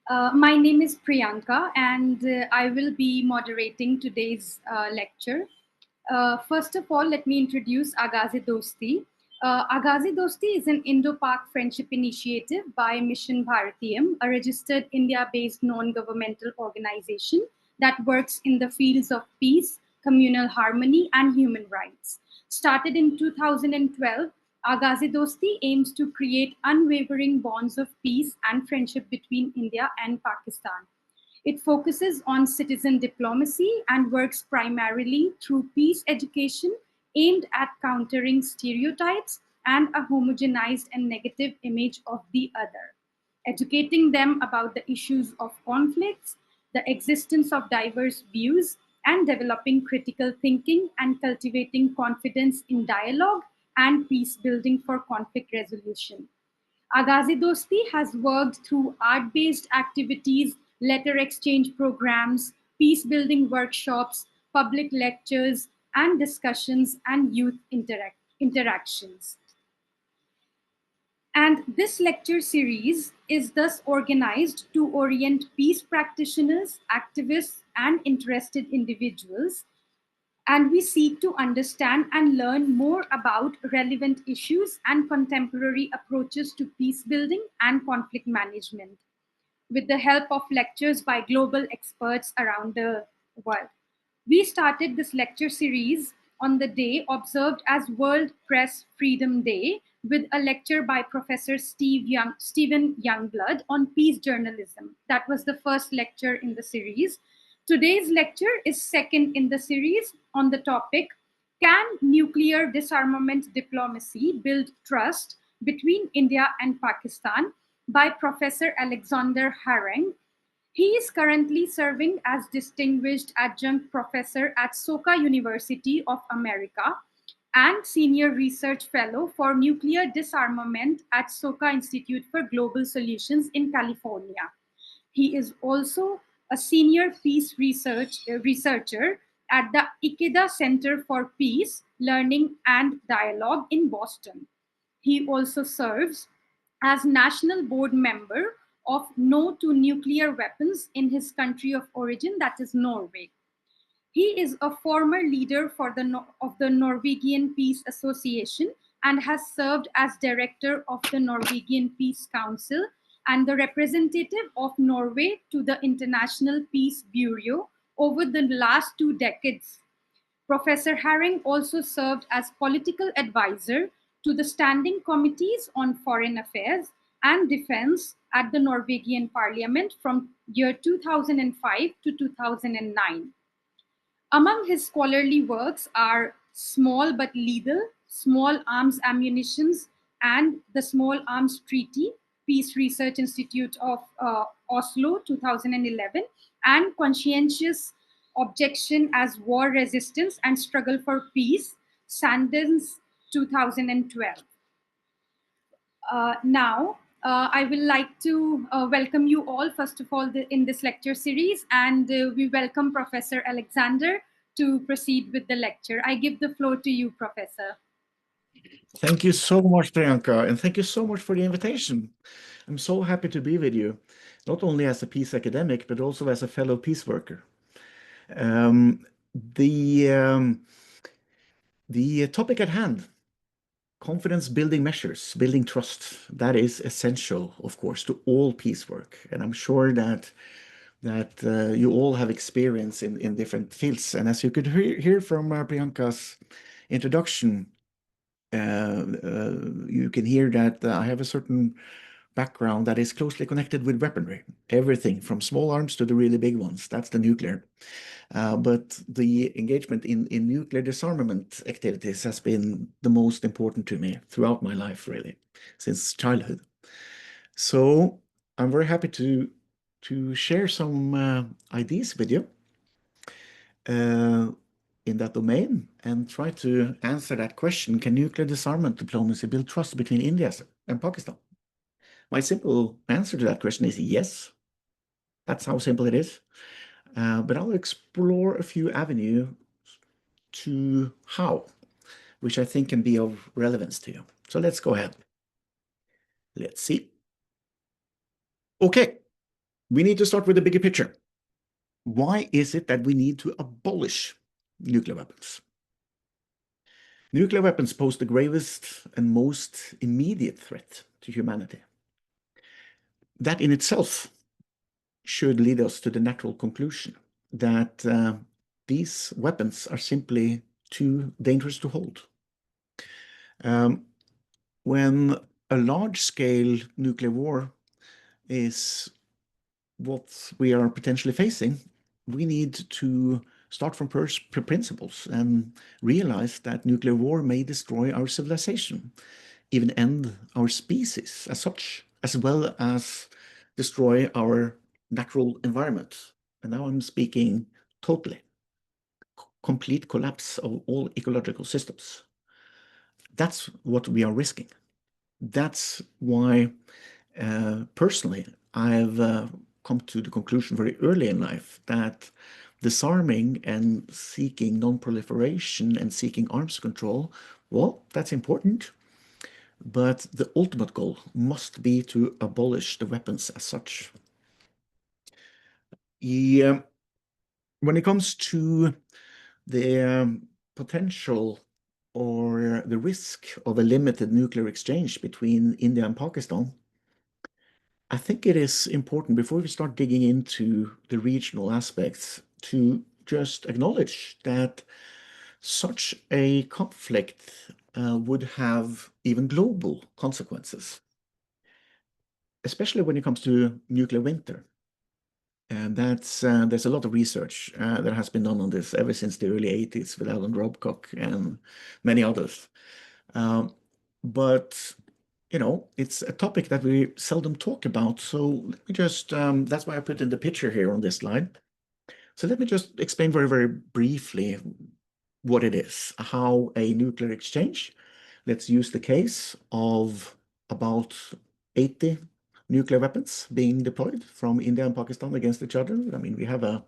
My name is Priyanka, and I will be moderating today's lecture. First of all, let me introduce Aaghaz-e-Dosti. Aaghaz-e-Dosti is an Indo-Pak friendship initiative by Mission Bharatiyam, a registered India-based non-governmental organization that works in the fields of peace, communal harmony, and human rights. Started in 2012, Aaghaz-e-Dosti aims to create unwavering bonds of peace and friendship between India and Pakistan. It focuses on citizen diplomacy and works primarily through peace education aimed at countering stereotypes and a homogenized and negative image of the other, educating them about the issues of conflicts, the existence of diverse views, and developing critical thinking and cultivating confidence in dialogue and peace building for conflict resolution. Aaghaz-e-Dosti has worked through art-based activities, letter exchange programs, peace-building workshops, public lectures, and discussions and youth interactions. And this lecture series is thus organized to orient peace practitioners, activists, and interested individuals, and we seek to understand and learn more about relevant issues and contemporary approaches to peace building and conflict management, with the help of lectures by global experts around the world. We started this lecture series on the day observed as World Press Freedom Day with a lecture by Professor Steven Youngblood on peace journalism. That was the first lecture in the series. Today's lecture is second in the series on the topic, Can Nuclear Disarmament Diplomacy Build Trust Between India and Pakistan, by Professor Alexander Harang. He is currently serving as Distinguished Adjunct Professor at Soka University of America and Senior Research Fellow for Nuclear Disarmament at Soka Institute for Global Solutions in California. He is also a Senior Peace Researcher at the Ikeda Center for Peace, Learning and Dialogue in Boston. He also serves as National Board Member of No to Nuclear Weapons in his country of origin, that is Norway. He is a former leader of the Norwegian Peace Association and has served as director of the Norwegian Peace Council and the representative of Norway to the International Peace Bureau over the last 2 decades. Professor Harang also served as political advisor to the standing committees on foreign affairs and defense at the Norwegian Parliament from year 2005 to 2009. Among his scholarly works are Small but Lethal, Small Arms Ammunitions, and the Small Arms Treaty, Peace Research Institute of Oslo, 2011, and Conscientious Objection as War Resistance and Struggle for Peace, Sandens, 2012. Now, I will like to welcome you all, first of all, in this lecture series, and we welcome Professor Alexander to proceed with the lecture. I give the floor to you, Professor. Thank you so much, Priyanka, and thank you so much for the invitation. I'm so happy to be with you, not only as a peace academic, but also as a fellow peace worker. The topic at hand, confidence building measures, building trust, that is essential, of course, to all peace work. And I'm sure that you all have experience in different fields. And as you could hear from Priyanka's introduction, you can hear that I have a certain background that is closely connected with weaponry, everything from small arms to the really big ones. That's the nuclear. But the engagement in nuclear disarmament activities has been the most important to me throughout my life, really, since childhood. So I'm very happy to share some ideas with you in that domain and try to answer that question, can nuclear disarmament diplomacy build trust between India and Pakistan? My simple answer to that question is yes. That's how simple it is. But I'll explore a few avenues to how, which I think can be of relevance to you. So let's go ahead. Let's see. Okay. We need to start with the bigger picture. Why is it that we need to abolish nuclear weapons? Nuclear weapons pose the gravest and most immediate threat to humanity. That in itself should lead us to the natural conclusion that these weapons are simply too dangerous to hold. When a large-scale nuclear war is what we are potentially facing, we need to start from principles and realize that nuclear war may destroy our civilization, even end our species as such, as well as destroy our natural environment. And now I'm speaking totally, complete collapse of all ecological systems. That's what we are risking. That's why, personally, I've come to the conclusion very early in life that disarming and seeking non-proliferation and seeking arms control, well, that's important. But the ultimate goal must be to abolish the weapons as such. When it comes to the potential or the risk of a limited nuclear exchange between India and Pakistan, I think it is important, before we start digging into the regional aspects, to just acknowledge that such a conflict would have even global consequences, especially when it comes to nuclear winter. And there's a lot of research that has been done on this ever since the early 80s with Alan Robcock and many others. But it's a topic that we seldom talk about. So let me just, that's why I put in the picture here on this slide. So let me just explain very, very briefly what it is, how a nuclear exchange, let's use the case of about 80 nuclear weapons being deployed from India and Pakistan against each other. I mean, we have a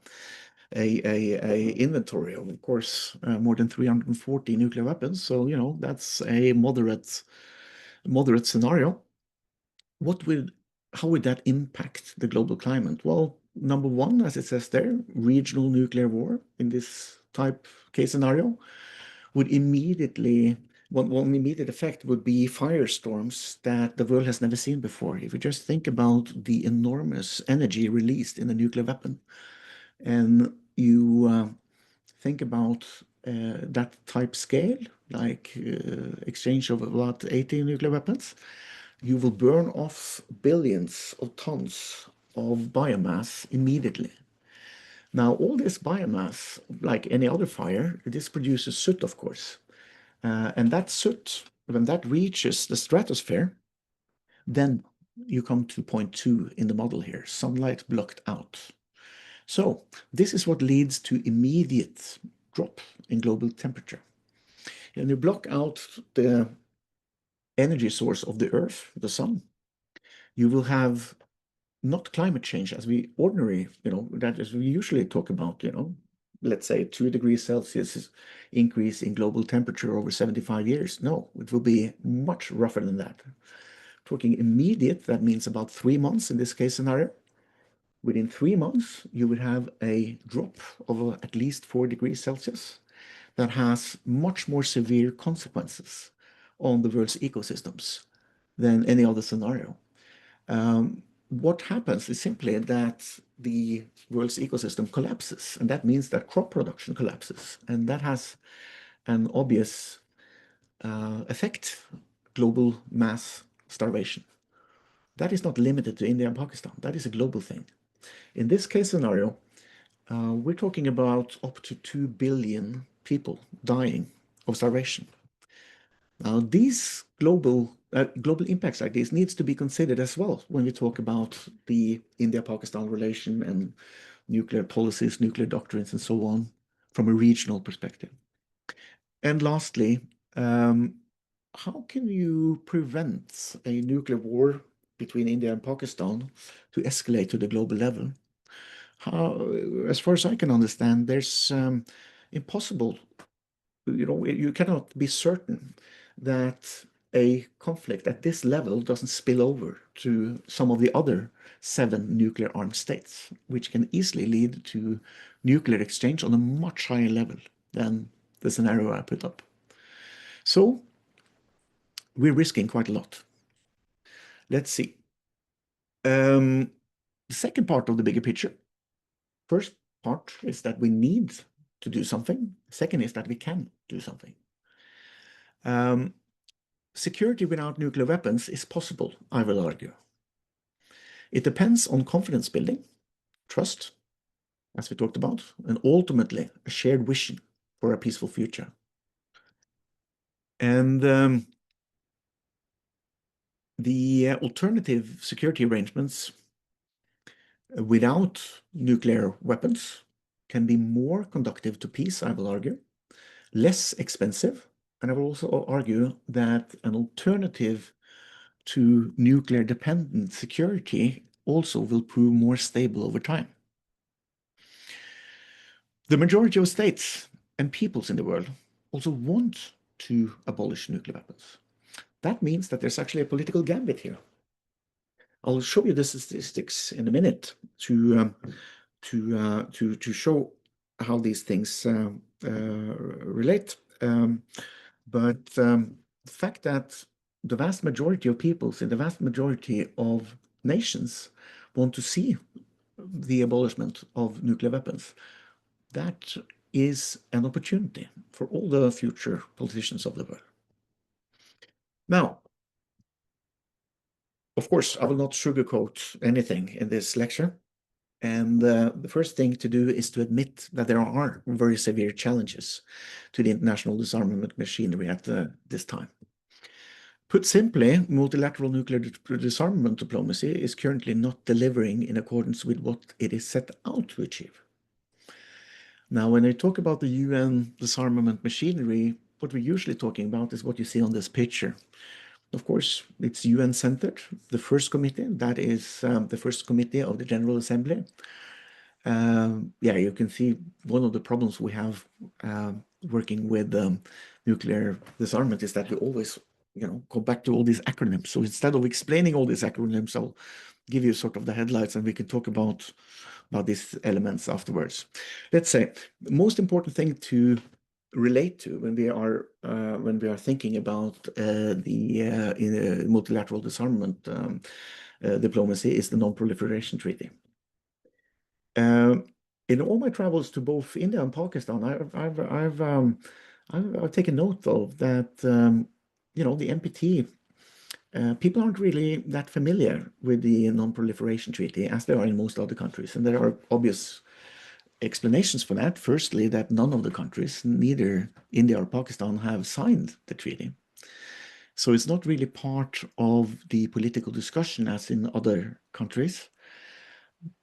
inventory of course, more than 340 nuclear weapons. So, that's a moderate scenario. How would that impact the global climate? Well, number one, as it says there, regional nuclear war in this type case scenario would immediately, one immediate effect would be firestorms that the world has never seen before. If you just think about the enormous energy released in a nuclear weapon, and you think about that type scale, like exchange of about 80 nuclear weapons, you will burn off billions of tons of biomass immediately. Now, all this biomass, like any other fire, this produces soot, of course. And that soot, when that reaches the stratosphere, then you come to point 2 in the model here, sunlight blocked out. So this is what leads to immediate drop in global temperature. And you block out the energy source of the Earth, the sun, you will have not climate change as we that as we usually talk about, let's say 2 degrees Celsius increase in global temperature over 75 years. No, it will be much rougher than that. Talking immediate, that means about 3 months in this case scenario. Within 3 months, you would have a drop of at least 4 degrees Celsius that has much more severe consequences on the world's ecosystems than any other scenario. What happens is simply that the world's ecosystem collapses, and that means that crop production collapses, and that has an obvious effect: global mass starvation. That is not limited to India and Pakistan. That is a global thing. In this case scenario, we're talking about up to 2 billion people dying of starvation. Now, these global impacts like this needs to be considered as well when we talk about the India-Pakistan relation and nuclear policies, nuclear doctrines, and so on from a regional perspective. And lastly, how can you prevent a nuclear war between India and Pakistan to escalate to the global level? As far as I can understand, there's impossible, you cannot be certain that a conflict at this level doesn't spill over to some of the other 7 nuclear armed states, which can easily lead to nuclear exchange on a much higher level than the scenario I put up. So we're risking quite a lot. Let's see. The second part of the bigger picture. First part is that we need to do something. Second is that we can do something. Security without nuclear weapons is possible, I will argue. It depends on confidence building, trust, as we talked about, and ultimately a shared vision for a peaceful future. And the alternative security arrangements without nuclear weapons can be more conducive to peace, I will argue, less expensive, and I will also argue that an alternative to nuclear-dependent security also will prove more stable over time. The majority of states and peoples in the world also want to abolish nuclear weapons. That means that there's actually a political gambit here. I'll show you the statistics in a minute to show how these things relate. But the fact that the vast majority of peoples in the vast majority of nations want to see the abolishment of nuclear weapons, that is an opportunity for all the future politicians of the world. Now, of course, I will not sugarcoat anything in this lecture. And the first thing to do is to admit that there are very severe challenges to the international disarmament machinery at this time. Put simply, multilateral nuclear disarmament diplomacy is currently not delivering in accordance with what it is set out to achieve. Now, when I talk about the UN disarmament machinery, what we're usually talking about is what you see on this picture. Of course, it's UN-centered. The first committee, that is the first committee of the General Assembly. Yeah, you can see one of the problems we have working with nuclear disarmament is that we always, go back to all these acronyms. So instead of explaining all these acronyms, I'll give you sort of the headlights, and we can talk about these elements afterwards. Let's say the most important thing to relate to when we are thinking about the multilateral disarmament diplomacy is the Non-Proliferation Treaty. In all my travels to both India and Pakistan, I've taken note of that. The NPT. People aren't really that familiar with the Non-Proliferation Treaty as they are in most other countries, and there are obvious explanations for that. Firstly, that none of the countries, neither India or Pakistan, have signed the treaty. So it's not really part of the political discussion as in other countries.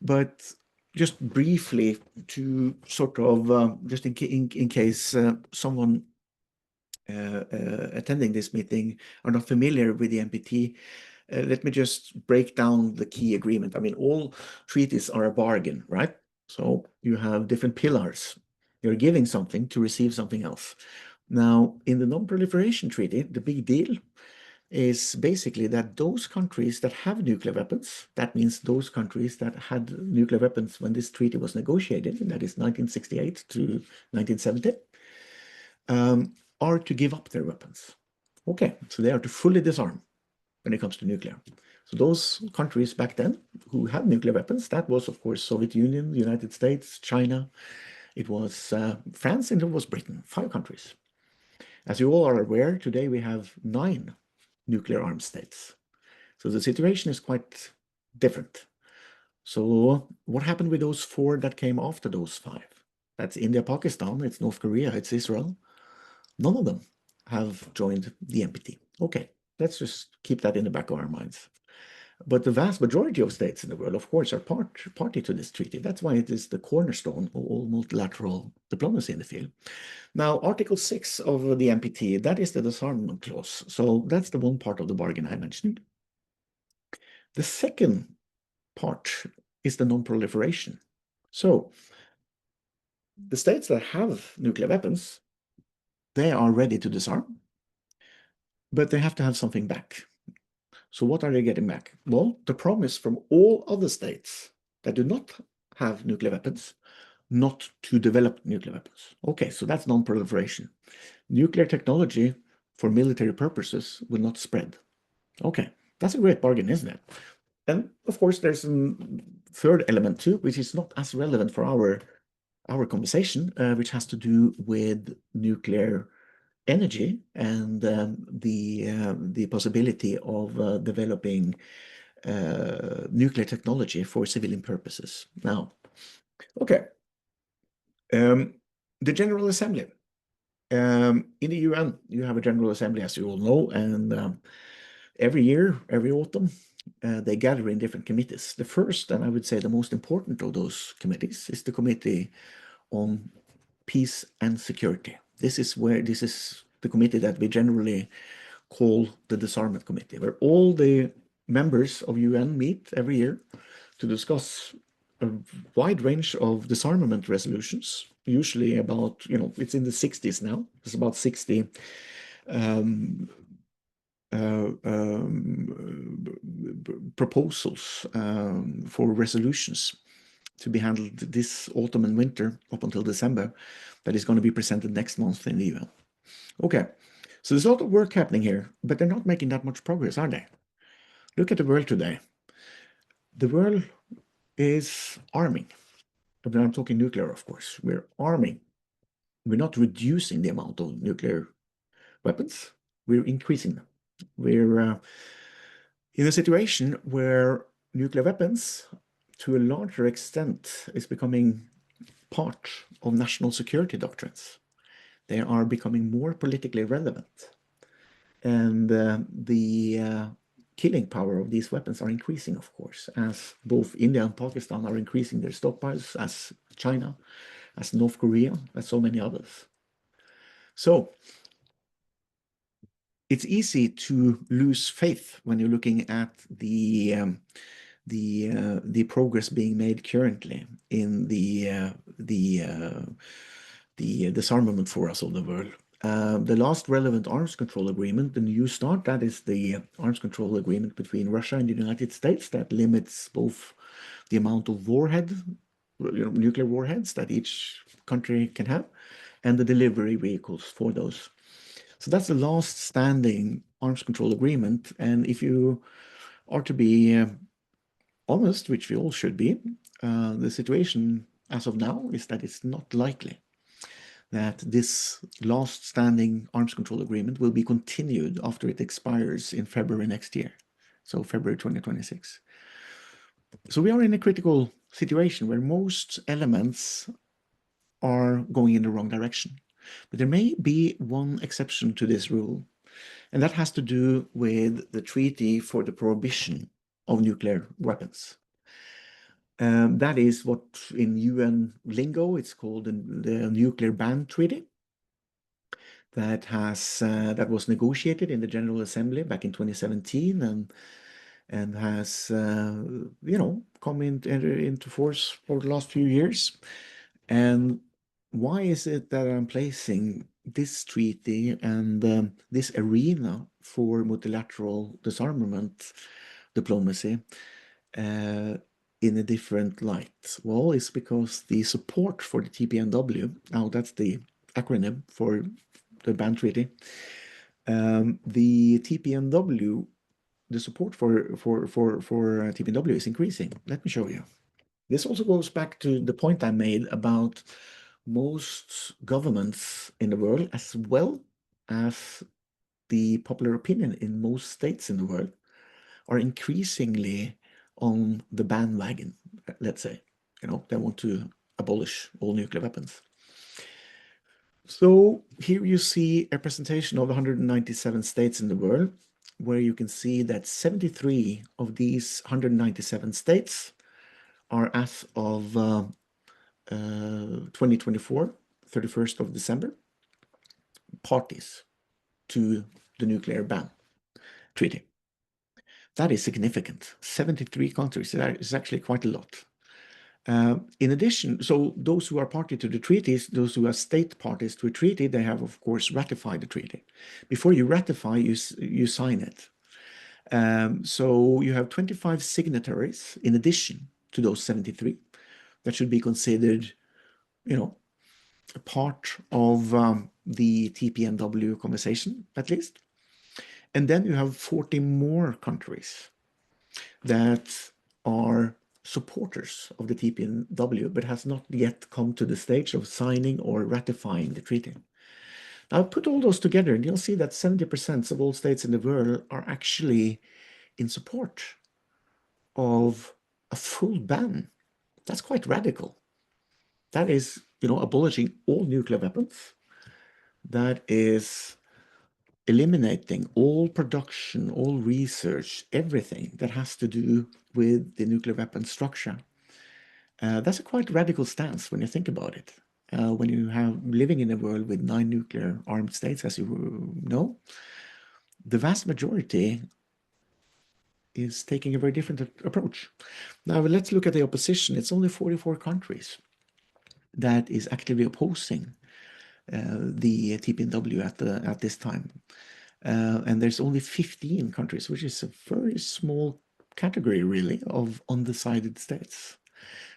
But just briefly, to sort of, just in case someone attending this meeting are not familiar with the NPT, let me just break down the key agreement. I mean, all treaties are a bargain, right? So you have different pillars. You're giving something to receive something else. Now, in the Non-Proliferation Treaty, the big deal is basically that those countries that have nuclear weapons, that means those countries that had nuclear weapons when this treaty was negotiated, and that is 1968 to 1970, are to give up their weapons. Okay, so they are to fully disarm when it comes to nuclear. So those countries back then who had nuclear weapons, that was, of course, Soviet Union, United States, China, it was France, and it was Britain, 5 countries. As you all are aware, today we have 9 nuclear armed states. So the situation is quite different. So what happened with those 4 that came after those 5? That's India, Pakistan, it's North Korea, it's Israel. None of them have joined the NPT. Okay, let's just keep that in the back of our minds. But the vast majority of states in the world, of course, are party to this treaty. That's why it is the cornerstone of all multilateral diplomacy in the field. Now, Article 6 of the NPT, that is the disarmament clause. So that's the one part of the bargain I mentioned. The second part is the non-proliferation. So the states that have nuclear weapons, they are ready to disarm. but they have to have something back. So what are they getting back? Well, the promise from all other states that do not have nuclear weapons not to develop nuclear weapons. Okay, so that's non-proliferation. Nuclear technology for military purposes will not spread. Okay, that's a great bargain, isn't it? And of course, there's a third element too, which is not as relevant for our conversation, which has to do with nuclear energy and the possibility of developing nuclear technology for civilian purposes. Now, okay, the General Assembly. In the UN, you have a General Assembly, as you all know, and every year, every autumn, they gather in different committees. The first, and I would say the most important of those committees, is the Committee on Peace and Security. This is the committee that we generally call the Disarmament Committee, where all the members of UN meet every year to discuss a wide range of disarmament resolutions, usually about, it's in the 60s now. It's about 60 proposals for resolutions to be handled this autumn and winter up until December that is going to be presented next month in the UN. Okay, so there's a lot of work happening here, but they're not making that much progress, are they? Look at the world today. The world is arming. I'm talking nuclear, of course. We're arming. We're not reducing the amount of nuclear weapons. We're increasing them. We're in a situation where nuclear weapons, to a larger extent, is becoming part of national security doctrines. They are becoming more politically relevant. And the killing power of these weapons are increasing, of course, as both India and Pakistan are increasing their stockpiles, as China, as North Korea, as so many others. So it's easy to lose faith when you're looking at the progress being made currently in the disarmament force of the world. The last relevant arms control agreement, the New START, that is the arms control agreement between Russia and the United States that limits both the amount of nuclear warheads that each country can have, and the delivery vehicles for those. So that's the last standing arms control agreement. And if you are to be honest, which we all should be, the situation as of now is that it's not likely that this last standing arms control agreement will be continued after it expires in February next year, so February 2026. So we are in a critical situation where most elements are going in the wrong direction. But there may be one exception to this rule, and that has to do with the Treaty for the Prohibition of Nuclear Weapons. That is what in UN lingo it's called the Nuclear Ban Treaty. That was negotiated in the General Assembly back in 2017 and has come into force for the last few years. And why is it that I'm placing this treaty and this arena for multilateral disarmament diplomacy in a different light? Well, it's because the support for the TPNW, now that's the acronym for the ban treaty, the TPNW, the support for TPNW is increasing. Let me show you. This also goes back to the point I made about most governments in the world, as well as the popular opinion in most states in the world, are increasingly on the bandwagon, let's say. They want to abolish all nuclear weapons. So here you see a presentation of 197 states in the world, where you can see that 73 of these 197 states are, as of 2024, 31st of December, parties to the nuclear ban treaty. That is significant. 73 countries is actually quite a lot. In addition, so those who are party to the treaties, those who are state parties to a treaty, they have, of course, ratified the treaty. Before you ratify, you sign it. So you have 25 signatories in addition to those 73 that should be considered, a part of the TPNW conversation, at least. And then you have 40 more countries that are supporters of the TPNW, but has not yet come to the stage of signing or ratifying the treaty. Now, put all those together, and you'll see that 70% of all states in the world are actually in support of a full ban. That's quite radical. That is, abolishing all nuclear weapons. That is eliminating all production, all research, everything that has to do with the nuclear weapon structure. That's a quite radical stance when you think about it. When you have living in a world with 9 nuclear armed states, as you know, the vast majority is taking a very different approach. Now, let's look at the opposition. It's only 44 countries that is actively opposing the TPNW at this time. And there's only 15 countries, which is a very small category, really, of undecided states.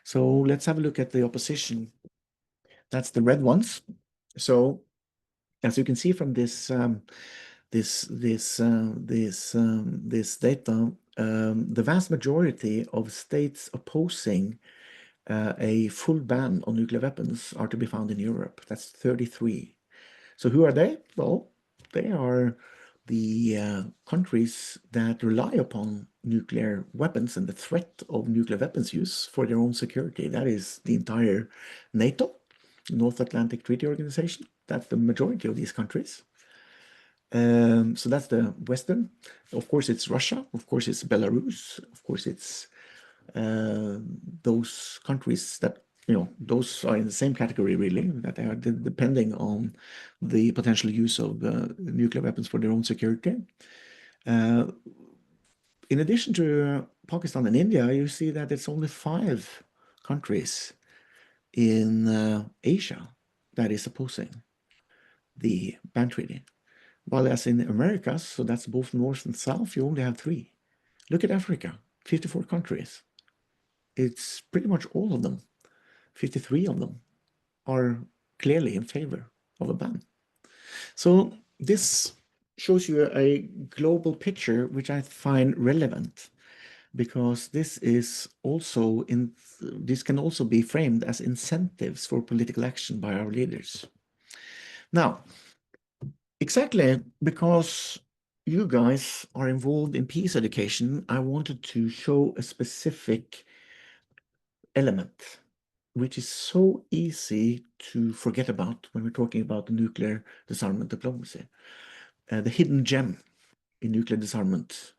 So let's have a look at the opposition. That's the red ones. So as you can see from this data, the vast majority of states opposing a full ban on nuclear weapons are to be found in Europe. That's 33. So who are they? Well, they are the countries that rely upon nuclear weapons and the threat of nuclear weapons use for their own security. That is the entire NATO, North Atlantic Treaty Organization. That's the majority of these countries. So that's the Western. Of course, it's Russia. Of course, it's Belarus. Of course, it's those countries that, those are in the same category, really, that they are depending on the potential use of nuclear weapons for their own security. In addition to Pakistan and India, you see that it's only 5 countries in Asia that is opposing the ban treaty. While as in Americas, so that's both North and South, you only have 3. Look at Africa, 54 countries. It's pretty much all of them, 53 of them, are clearly in favor of a ban. So this shows you a global picture, which I find relevant, because this can also be framed as incentives for political action by our leaders. Now, exactly because you guys are involved in peace education, I wanted to show a specific element which is so easy to forget about when we're talking about the nuclear disarmament diplomacy. The hidden gem in nuclear disarmament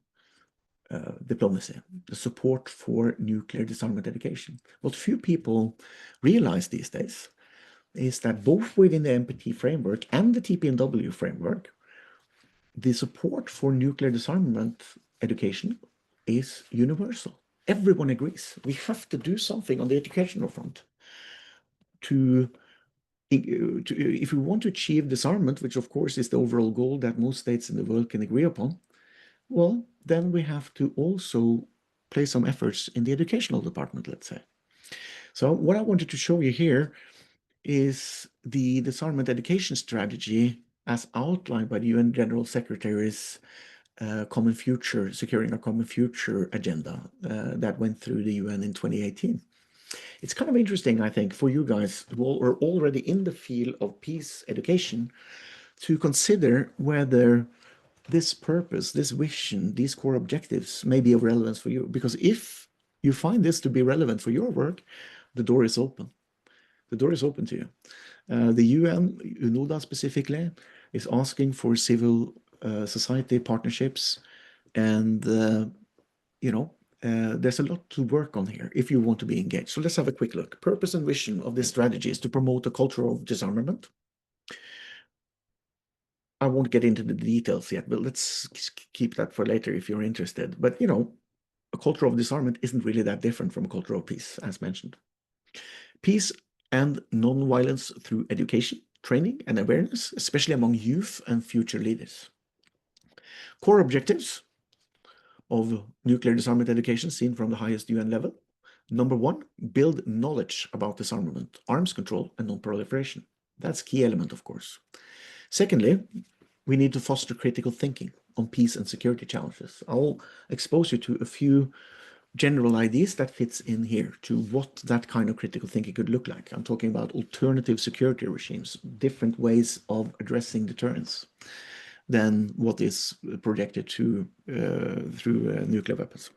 diplomacy, the support for nuclear disarmament education. What few people realize these days is that both within the NPT framework and the TPNW framework, the support for nuclear disarmament education is universal. Everyone agrees. We have to do something on the educational front if we want to achieve disarmament, which of course is the overall goal that most states in the world can agree upon, well, then we have to also place some efforts in the educational department, let's say. So what I wanted to show you here is the disarmament education strategy as outlined by the UN General Secretary's Common Future, Securing a Common Future agenda that went through the UN in 2018. It's kind of interesting, I think, for you guys who are already in the field of peace education to consider whether this purpose, this vision, these core objectives may be of relevance for you. Because if you find this to be relevant for your work, the door is open. The door is open to you. The UN, UNODA specifically, is asking for civil society partnerships, and there's a lot to work on here if you want to be engaged. So let's have a quick look. Purpose and vision of this strategy is to promote a culture of disarmament. I won't get into the details yet, but let's keep that for later if you're interested. But, a culture of disarmament isn't really that different from a culture of peace, as mentioned. Peace and non-violence through education, training, and awareness, especially among youth and future leaders. Core objectives of nuclear disarmament education seen from the highest UN level. Number one, build knowledge about disarmament, arms control, and non-proliferation. That's a key element, of course. Secondly, we need to foster critical thinking on peace and security challenges. I'll expose you to a few general ideas that fits in here to what that kind of critical thinking could look like. I'm talking about alternative security regimes, different ways of addressing deterrence than what is projected through nuclear weapons.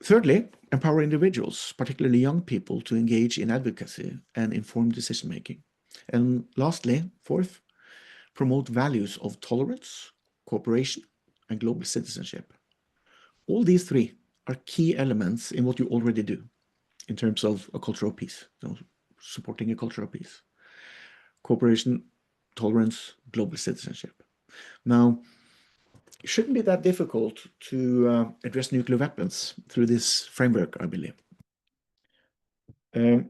Thirdly, empower individuals, particularly young people, to engage in advocacy and informed decision-making. And lastly, fourth, promote values of tolerance, cooperation, and global citizenship. All these three are key elements in what you already do in terms of a culture of peace, so supporting a culture of peace. Cooperation, tolerance, global citizenship. Now, it shouldn't be that difficult to address nuclear weapons through this framework, I believe. I'm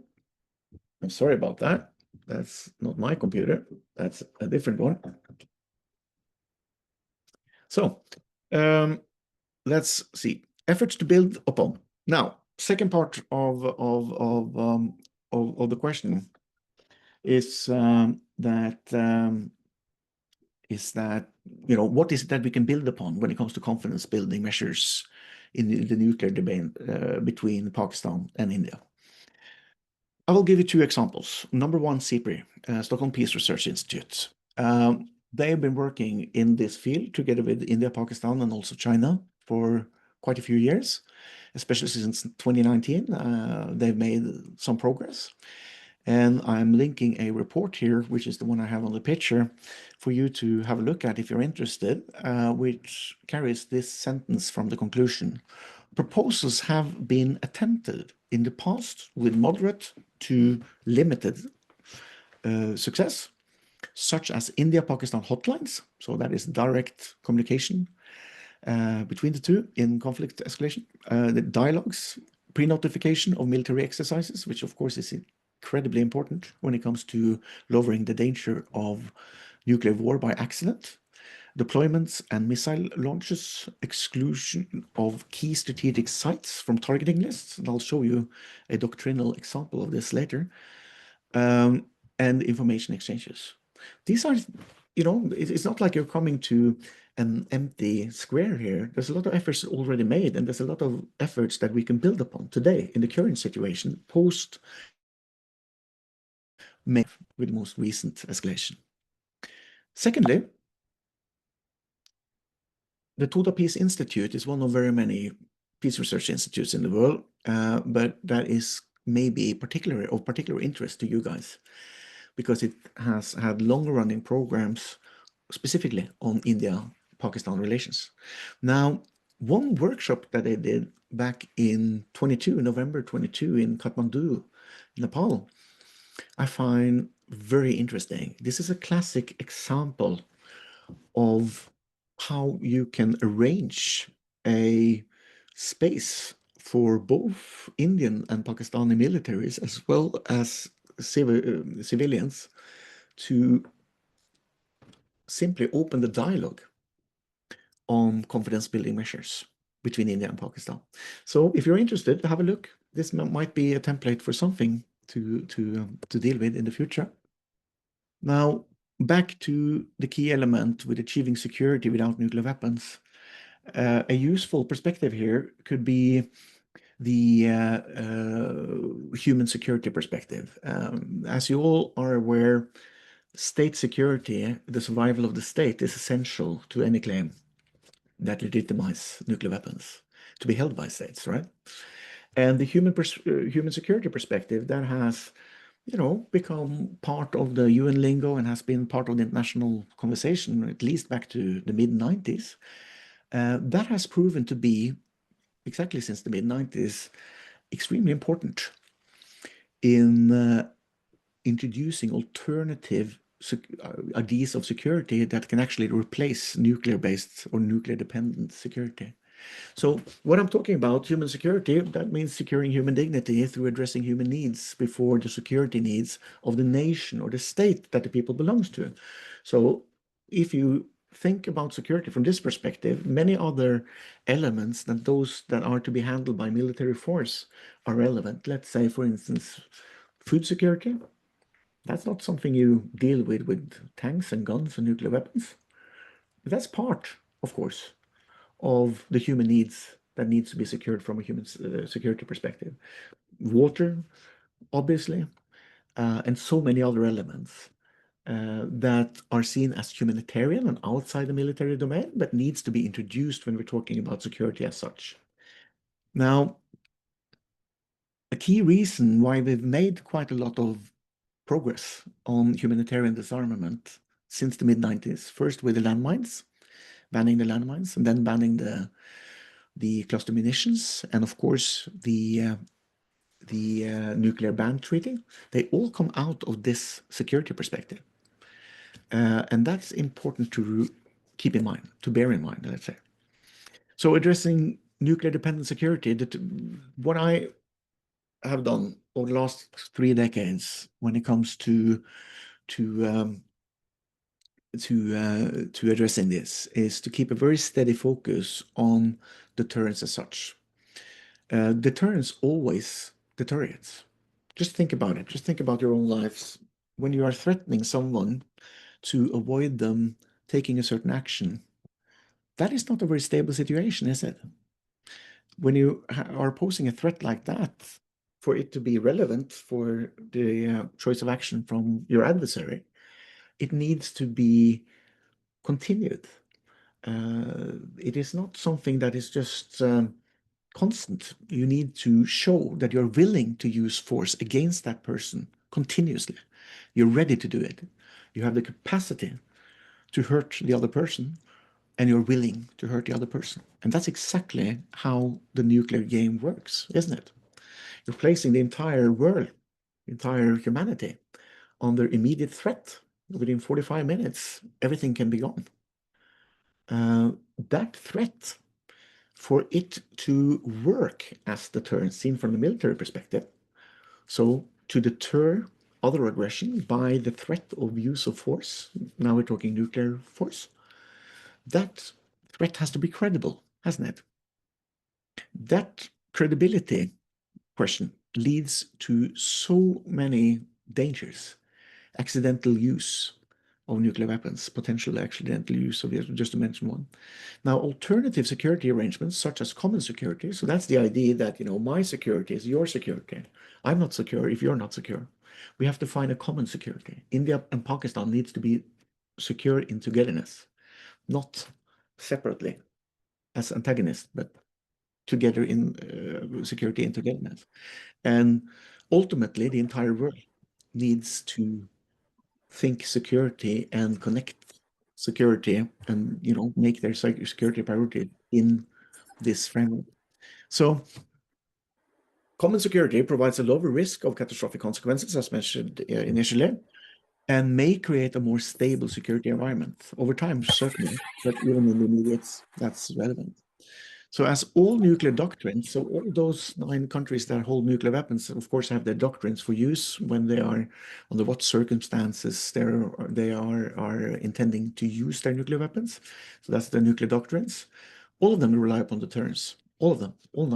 sorry about that. That's not my computer. That's a different one. So let's see. Efforts to build upon. Now, second part of the question is that what is it that we can build upon when it comes to confidence building measures in the nuclear debate between Pakistan and India? I will give you two examples. Number one, SIPRI, Stockholm Peace Research Institute. They have been working in this field together with India, Pakistan, and also China for quite a few years, especially since 2019. They've made some progress. And I'm linking a report here, which is the one I have on the picture, for you to have a look at if you're interested, which carries this sentence from the conclusion. Proposals have been attempted in the past with moderate to limited success, such as India-Pakistan hotlines, so that is direct communication between the two in conflict escalation, the dialogues, pre-notification of military exercises, which of course is incredibly important when it comes to lowering the danger of nuclear war by accident, deployments and missile launches, exclusion of key strategic sites from targeting lists, and I'll show you a doctrinal example of this later, and information exchanges. These are, it's not like you're coming to an empty square here. There's a lot of efforts already made, and there's a lot of efforts that we can build upon today in the current situation, post May, with the most recent escalation. Secondly, the Toda Peace Institute is one of very many peace research institutes in the world, but that is maybe of particular interest to you guys, because it has had long-running programs specifically on India-Pakistan relations. Now, one workshop that they did back in November 22 in Kathmandu, Nepal, I find very interesting. This is a classic example of how you can arrange a space for both Indian and Pakistani militaries as well as civilians to simply open the dialogue on confidence building measures between India and Pakistan. So if you're interested, have a look. This might be a template for something to deal with in the future. Now, back to the key element with achieving security without nuclear weapons. A useful perspective here could be the human security perspective. As you all are aware, state security, the survival of the state, is essential to any claim that legitimize nuclear weapons to be held by states, right? And the human security perspective that has, become part of the UN lingo and has been part of the international conversation, at least back to the mid-90s, that has proven to be, exactly since the mid-90s, extremely important in introducing alternative ideas of security that can actually replace nuclear-based or nuclear-dependent security. So what I'm talking about, human security, that means securing human dignity through addressing human needs before the security needs of the nation or the state that the people belongs to. So if you think about security from this perspective, many other elements than those that are to be handled by military force are relevant. Let's say, for instance, food security. That's not something you deal with tanks and guns and nuclear weapons. But that's part, of course, of the human needs that needs to be secured from a human security perspective. Water, obviously, and so many other elements that are seen as humanitarian and outside the military domain, but needs to be introduced when we're talking about security as such. Now, a key reason why we've made quite a lot of progress on humanitarian disarmament since the mid-90s, first with the landmines, banning the landmines, and then banning the cluster munitions, and of course the nuclear ban treaty, they all come out of this security perspective. And that's important to keep in mind, to bear in mind, let's say. So addressing nuclear dependent security, what I have done over the last 3 decades when it comes to addressing this is to keep a very steady focus on deterrence as such. Deterrence always deteriorates. Just think about it. Just think about your own lives. When you are threatening someone to avoid them taking a certain action, that is not a very stable situation, is it? When you are posing a threat like that, for it to be relevant for the choice of action from your adversary, it needs to be continued. It is not something that is just constant. You need to show that you're willing to use force against that person continuously. You're ready to do it. You have the capacity to hurt the other person, and you're willing to hurt the other person. And that's exactly how the nuclear game works, isn't it? You're placing the entire world, the entire humanity, under immediate threat. Within 45 minutes, everything can be gone. That threat, for it to work as deterrence seen from the military perspective, so to deter other aggression by the threat of use of force, now we're talking nuclear force, that threat has to be credible, hasn't it? That credibility question leads to so many dangers. Accidental use of nuclear weapons, potential accidental use of it, just to mention one. Now, alternative security arrangements, such as common security, so that's the idea that, my security is your security. I'm not secure if you're not secure. We have to find a common security. India and Pakistan needs to be secure in togetherness, not separately as antagonists, but together in security and togetherness. And ultimately, the entire world needs to think security and connect security and make their security priority in this framework. So common security provides a lower risk of catastrophic consequences, as mentioned initially, and may create a more stable security environment over time, certainly, but even in the immediate, that's relevant. So as all nuclear doctrines, so all those 9 countries that hold nuclear weapons, of course, have their doctrines for use when they are, under what circumstances they are intending to use their nuclear weapons. So that's the nuclear doctrines. All of them rely upon deterrence, all of them, all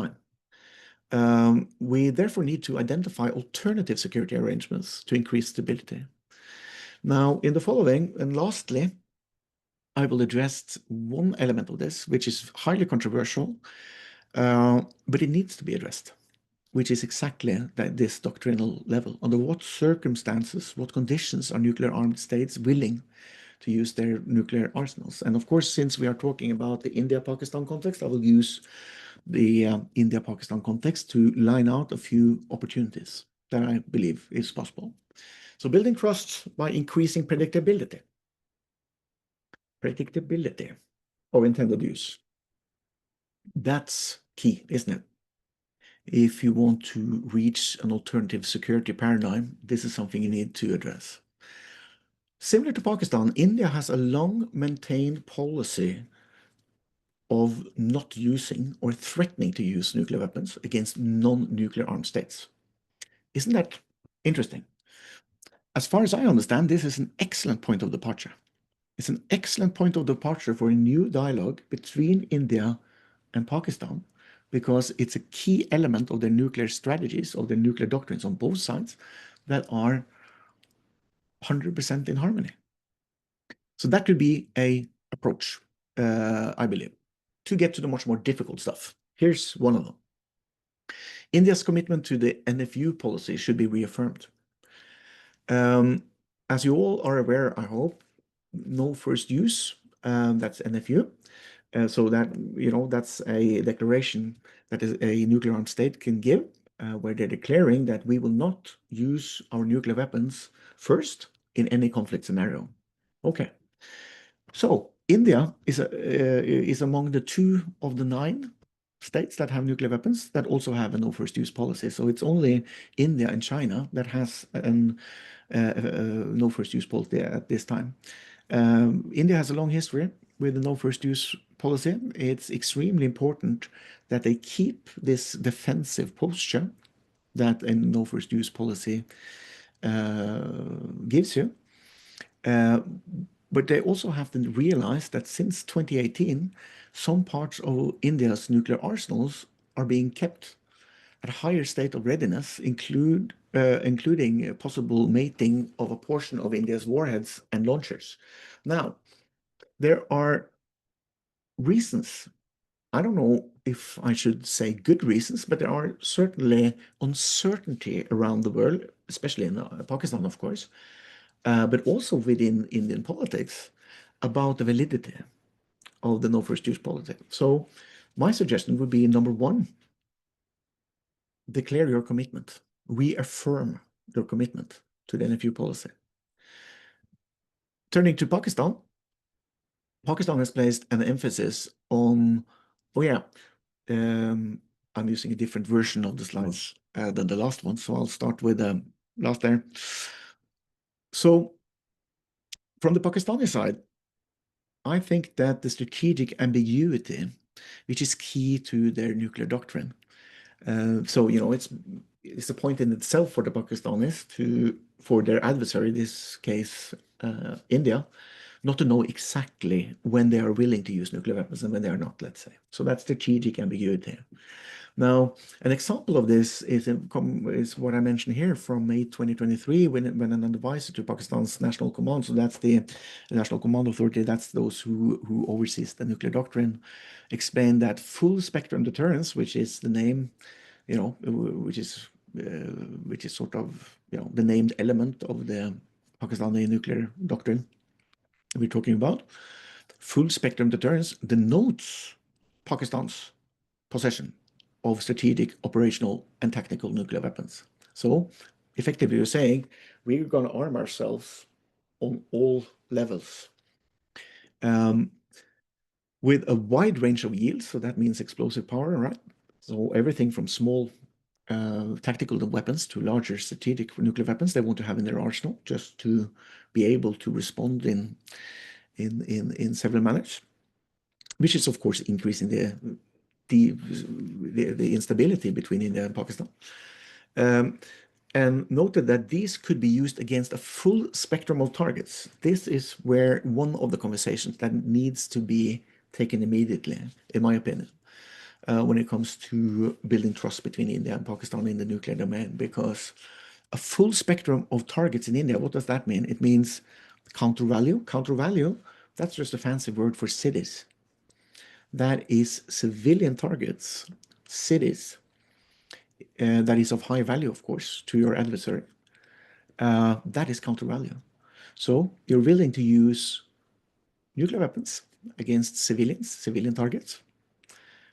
9. We therefore need to identify alternative security arrangements to increase stability. Now, in the following, and lastly, I will address one element of this, which is highly controversial, but it needs to be addressed, which is exactly this doctrinal level. Under what circumstances, what conditions are nuclear armed states willing to use their nuclear arsenals? And of course, since we are talking about the India-Pakistan context, I will use the India-Pakistan context to line out a few opportunities that I believe is possible. So building trust by increasing predictability of intended use. That's key, isn't it? If you want to reach an alternative security paradigm, this is something you need to address. Similar to Pakistan, India has a long maintained policy of not using or threatening to use nuclear weapons against non-nuclear armed states. Isn't that interesting? As far as I understand, this is an excellent point of departure. It's an excellent point of departure for a new dialogue between India and Pakistan, because it's a key element of their nuclear strategies, of their nuclear doctrines on both sides, that are 100% in harmony. So that could be a approach, I believe, to get to the much more difficult stuff. Here's one of them. India's commitment to the NFU policy should be reaffirmed. As you all are aware, I hope, no first use, that's NFU. So that, that's a declaration that a nuclear armed state can give, where they're declaring that we will not use our nuclear weapons first in any conflict scenario. Okay. So India is among the 2 of the 9 states that have nuclear weapons that also have a no first use policy. So it's only India and China that has an no first use policy at this time. India has a long history with the no first use policy. It's extremely important that they keep this defensive posture that a no first use policy gives you. But they also have to realize that since 2018, some parts of India's nuclear arsenals are being kept at a higher state of readiness, including possible mating of a portion of India's warheads and launchers. Now, there are reasons. I don't know if I should say good reasons, but there are certainly uncertainty around the world, especially in Pakistan, of course, but also within Indian politics, about the validity of the no first use policy. So my suggestion would be, number 1, declare your commitment, reaffirm your commitment to the NFU policy. Turning to Pakistan, Pakistan has placed an emphasis on, I'm using a different version of the slides than the last one, so I'll start with the last there. So from the Pakistani side, I think that the strategic ambiguity, which is key to their nuclear doctrine, so it's a point in itself for the Pakistanis for their adversary, in this case India, not to know exactly when they are willing to use nuclear weapons and when they are not, let's say. So that's strategic ambiguity. Now, an example of this is what I mentioned here from May 2023, when an advisor to Pakistan's National Command, so that's the National Command Authority, that's those who oversees the nuclear doctrine, explained that full spectrum deterrence, which is the name, which is sort of, the named element of the Pakistani nuclear doctrine we're talking about, full spectrum deterrence denotes Pakistan's possession of strategic, operational, and tactical nuclear weapons. So effectively you're saying we're going to arm ourselves on all levels with a wide range of yields. So that means explosive power, right? So everything from small tactical weapons to larger strategic nuclear weapons they want to have in their arsenal, just to be able to respond in several manners, which is of course increasing the instability between India and Pakistan. And noted that these could be used against a full spectrum of targets. This is where one of the conversations that needs to be taken immediately, in my opinion, when it comes to building trust between India and Pakistan in the nuclear domain, because a full spectrum of targets in India, what does that mean? It means counter value. Counter value, that's just a fancy word for cities. That is civilian targets, cities, that is of high value, of course, to your adversary. That is counter value. So you're willing to use nuclear weapons against civilian targets.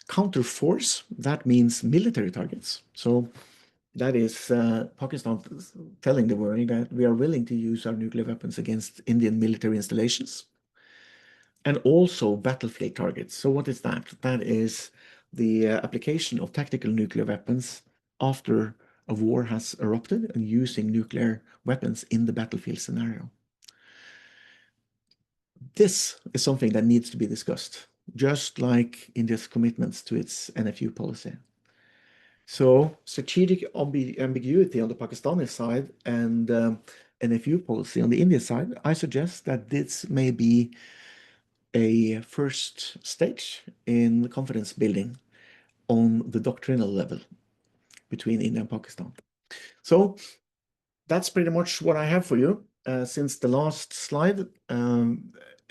Counter force, that means military targets. So that is Pakistan telling the world that we are willing to use our nuclear weapons against Indian military installations. And also battlefield targets. So what is that? That is the application of tactical nuclear weapons after a war has erupted, and using nuclear weapons in the battlefield scenario. This is something that needs to be discussed just like India's commitments to its NFU policy. So strategic ambiguity on the Pakistani side and NFU policy on the Indian side, I suggest that this may be a first stage in confidence building on the doctrinal level between India and Pakistan. So that's pretty much what I have for you. Since the last slide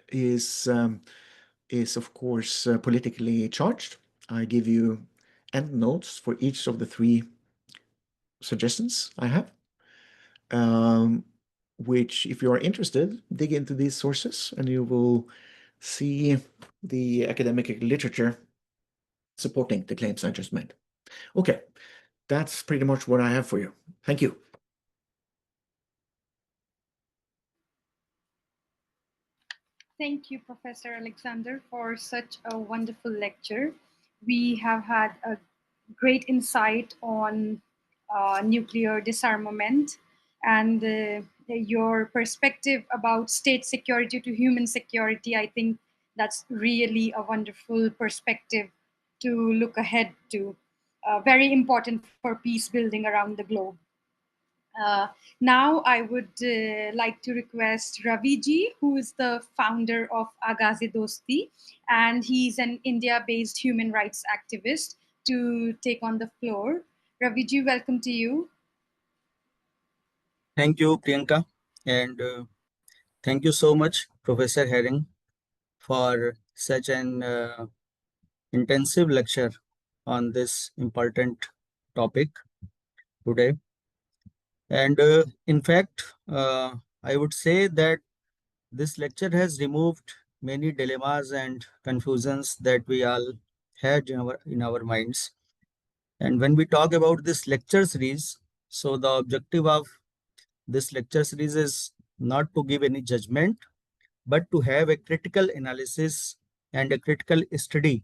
is of course politically charged, I give you end notes for each of the three suggestions I have, which, if you are interested, dig into these sources and you will see the academic literature supporting the claims I just made. Okay, that's pretty much what I have for you. Thank you. Thank you, Professor Alexander, for such a wonderful lecture. We have had a great insight on nuclear disarmament and your perspective about state security to human security. I think that's really a wonderful perspective to look ahead to. Very important for peace building around the globe. Now I would like to request Raviji, who is the founder of Aaghaz-e-Dosti, and he's an India-based human rights activist, to take on the floor. Raviji, welcome to you. Thank you, Priyanka, and thank you so much, Professor Harang, for such an intensive lecture on this important topic today. And in fact, I would say that this lecture has removed many dilemmas and confusions that we all had in our minds. And when we talk about this lecture series, so the objective of this lecture series is not to give any judgment, but to have a critical analysis and a critical study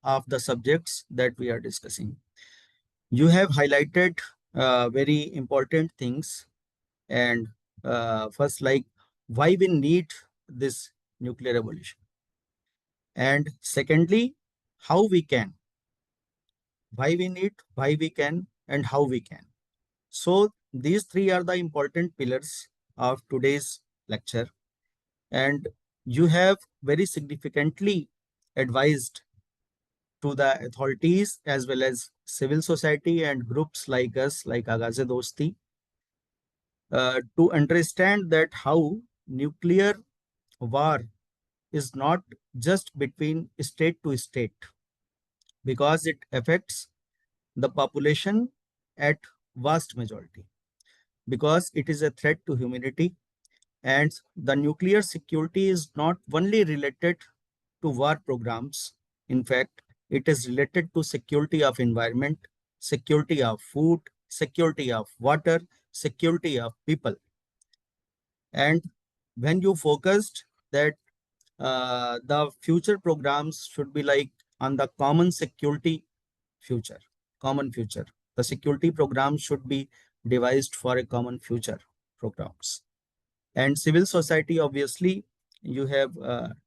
of the subjects that we are discussing. You have highlighted very important things, and first, like why we need this nuclear revolution, and secondly, how we can, why we need, why we can, and how we can. So these three are the important pillars of today's lecture, and you have very significantly advised to the authorities as well as civil society and groups like us, like Aaghaz-e-Dosti, to understand that how nuclear war is not just between state to state, because it affects the population at vast majority, because it is a threat to humanity. And the nuclear security is not only related to war programs. In fact, it is related to security of environment, security of food, security of water, security of people. And when you focused that the future programs should be like on the common security future, common future. The security programs should be devised for a common future programs. And civil society, obviously, you have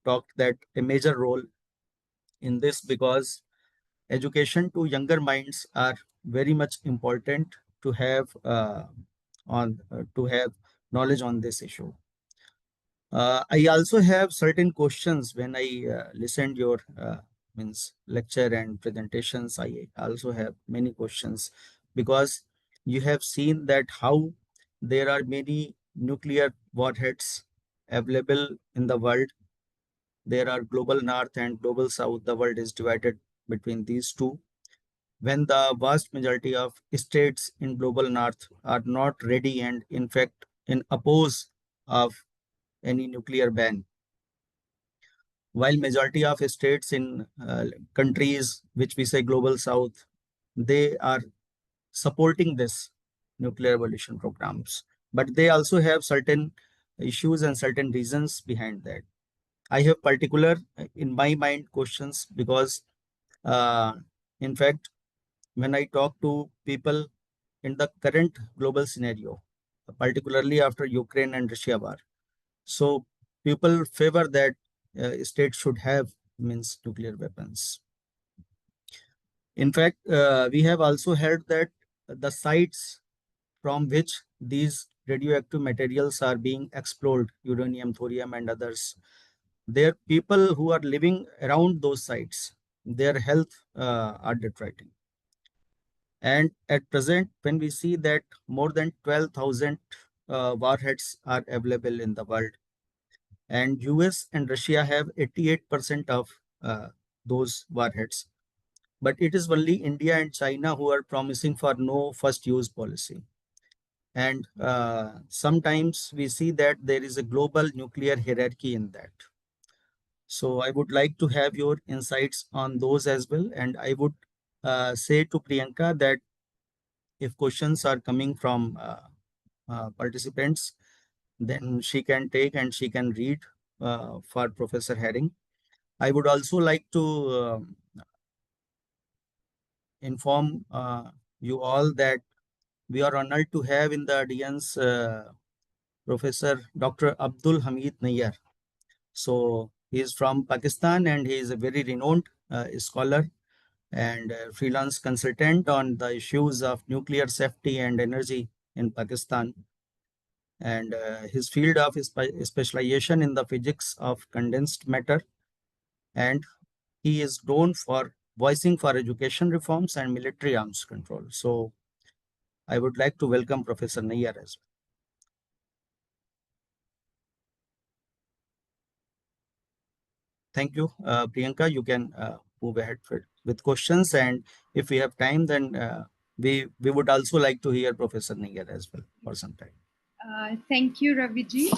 talked that a major role in this, because education to younger minds are very much important to have to have knowledge on this issue. I also have certain questions when I listened your means lecture and presentations. I also have many questions, because you have seen that how there are many nuclear warheads available in the world. There are global north and global south. The world is divided between these two. When the vast majority of states in global north are not ready and in fact in oppose of any nuclear ban, while majority of states in countries which we say global south, they are supporting this nuclear revolution programs, but they also have certain issues and certain reasons behind that. I have particular in my mind questions, because in fact, when I talk to people in the current global scenario, particularly after Ukraine and Russia war, so people favor that states should have means nuclear weapons. In fact, we have also heard that the sites from which these radioactive materials are being explored, uranium, thorium, and others, there people who are living around those sites, their health are deteriorating. And at present, when we see that more than 12,000 warheads are available in the world, and US and Russia have 88% of those warheads, but it is only India and China who are promising for no first use policy. And sometimes we see that there is a global nuclear hierarchy in that. So I would like to have your insights on those as well. And I would say to Priyanka that if questions are coming from participants, then she can take and she can read for Professor Herring. I would also like to inform you all that we are honored to have in the audience Professor Dr. Abdul Hamid Nayyar. So he is from Pakistan and he is a very renowned scholar and freelance consultant on the issues of nuclear safety and energy in Pakistan. And his field of specialization in the physics of condensed matter, and he is known for voicing for education reforms and military arms control. So I would like to welcome Professor Nayyar as well. Thank you. Priyanka, you can move ahead with questions, and if we have time, then we would also like to hear Professor Nayyar as well for some time. Thank you, Raviji.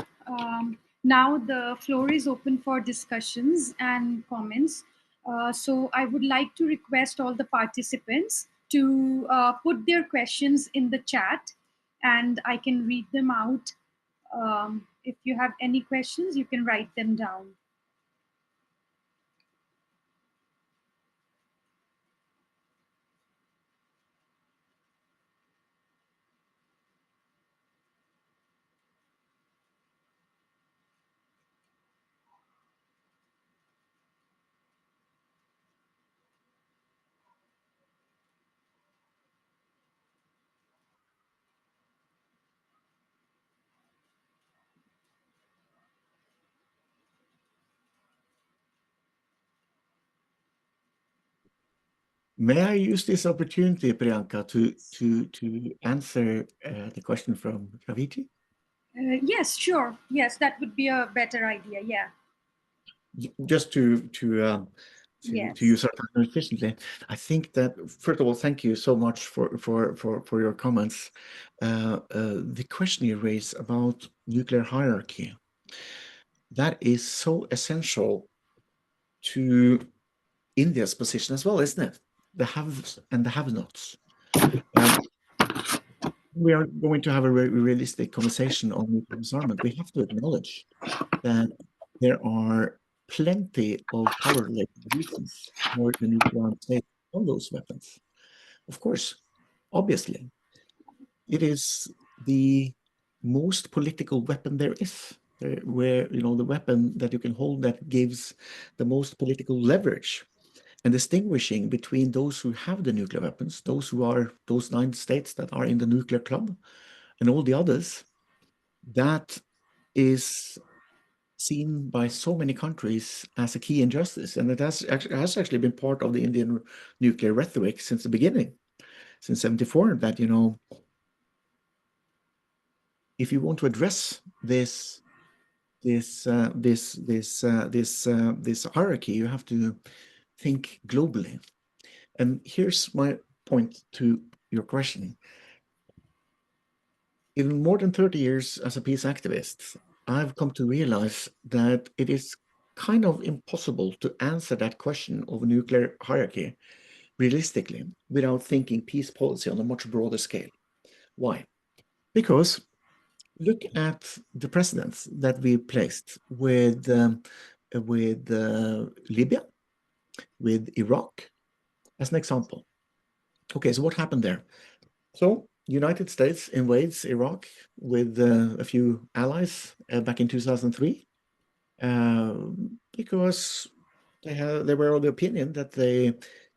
Now the floor is open for discussions and comments. So I would like to request all the participants to put their questions in the chat and I can read them out. If you have any questions, you can write them down. May I use this opportunity, Priyanka, to answer the question from Raviji? Yes, sure. Yes, that would be a better idea. Yeah. Just to Yes. use our time efficiently, I think that first of all, thank you so much for your comments. The question you raised about nuclear hierarchy, that is so essential to India's position as well, isn't it? The haves and the have-nots. We are going to have a realistic conversation on nuclear disarmament. We have to acknowledge that there are plenty of power-related reasons for the nuclear armed state on those weapons. Of course, obviously, it is the most political weapon there is, where the weapon that you can hold that gives the most political leverage. And distinguishing between those who have the nuclear weapons, those 9 states that are in the nuclear club, and all the others, that is seen by so many countries as a key injustice. And it has actually been part of the Indian nuclear rhetoric since the beginning, since 1974, that, if you want to address this hierarchy, you have to think globally. And here's my point to your question. In more than 30 years as a peace activist, I've come to realize that it is kind of impossible to answer that question of nuclear hierarchy realistically without thinking peace policy on a much broader scale. Why? Because look at the precedents that we placed with Libya, with Iraq, as an example. Okay, so what happened there? So United States invades Iraq with a few allies back in 2003 because They were of the opinion that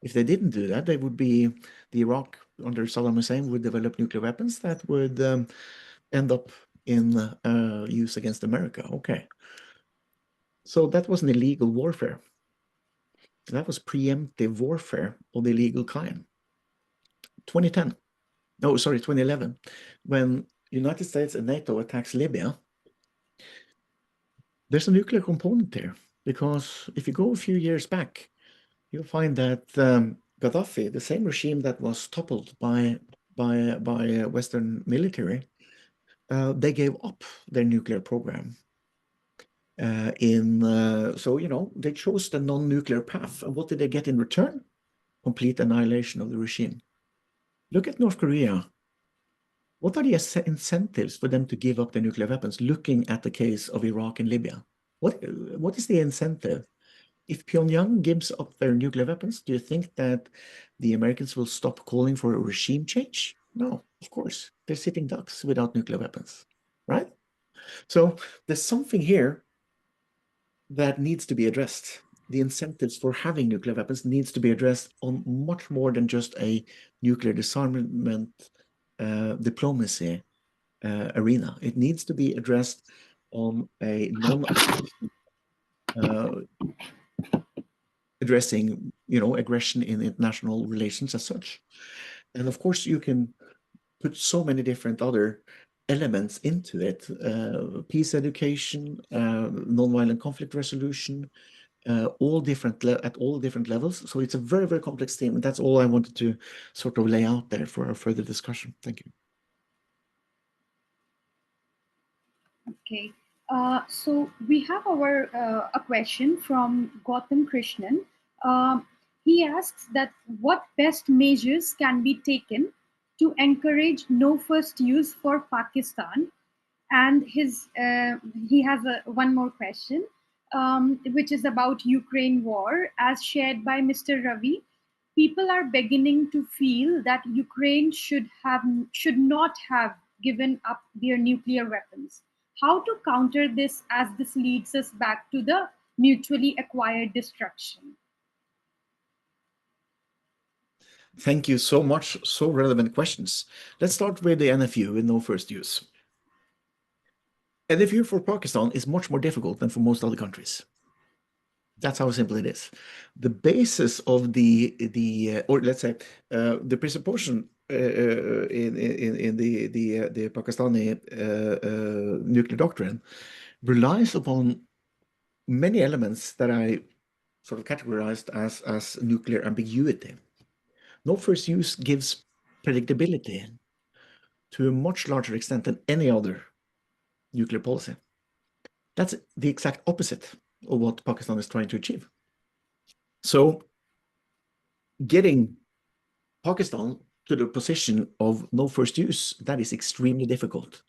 if they didn't do that, the Iraq under Saddam Hussein would develop nuclear weapons that would end up in use against America. Okay. So that was an illegal warfare. That was preemptive warfare of the illegal kind. 2011, when United States and NATO attacks Libya, there's a nuclear component there, because if you go a few years back, you'll find that Gaddafi, the same regime that was toppled by Western military, they gave up their nuclear program. So they chose the non-nuclear path, and what did they get in return? Complete annihilation of the regime. Look at North Korea. What are the incentives for them to give up their nuclear weapons? Looking at the case of Iraq and Libya, what is the incentive? If Pyongyang gives up their nuclear weapons, do you think that the Americans will stop calling for a regime change? No, of course. They're sitting ducks without nuclear weapons, right? So there's something here that needs to be addressed. The incentives for having nuclear weapons needs to be addressed on much more than just a nuclear disarmament diplomacy arena. It needs to be addressed on a addressing, aggression in international relations as such. And of course, you can put so many different other elements into it: peace education, nonviolent conflict resolution, all different at all different levels. So it's a very, very complex theme, and that's all I wanted to sort of lay out there for a further discussion. Thank you. Okay. So we have a question from Gautam Krishnan. He asks that what best measures can be taken to encourage no first use for Pakistan, and he has one more question, which is about Ukraine war, as shared by Mr. Ravi. People are beginning to feel that Ukraine should not have given up their nuclear weapons. How to counter this, as this leads us back to the mutually acquired destruction? Thank you so much. So relevant questions. Let's start with the NFU, with no first use. NFU for Pakistan is much more difficult than for most other countries. That's how simple it is. The basis of or let's say the presupposition in the Pakistani nuclear doctrine relies upon many elements that I sort of categorized as nuclear ambiguity. No first use gives predictability to a much larger extent than any other nuclear policy. That's the exact opposite of what Pakistan is trying to achieve. So getting Pakistan to the position of no first use, that is extremely difficult.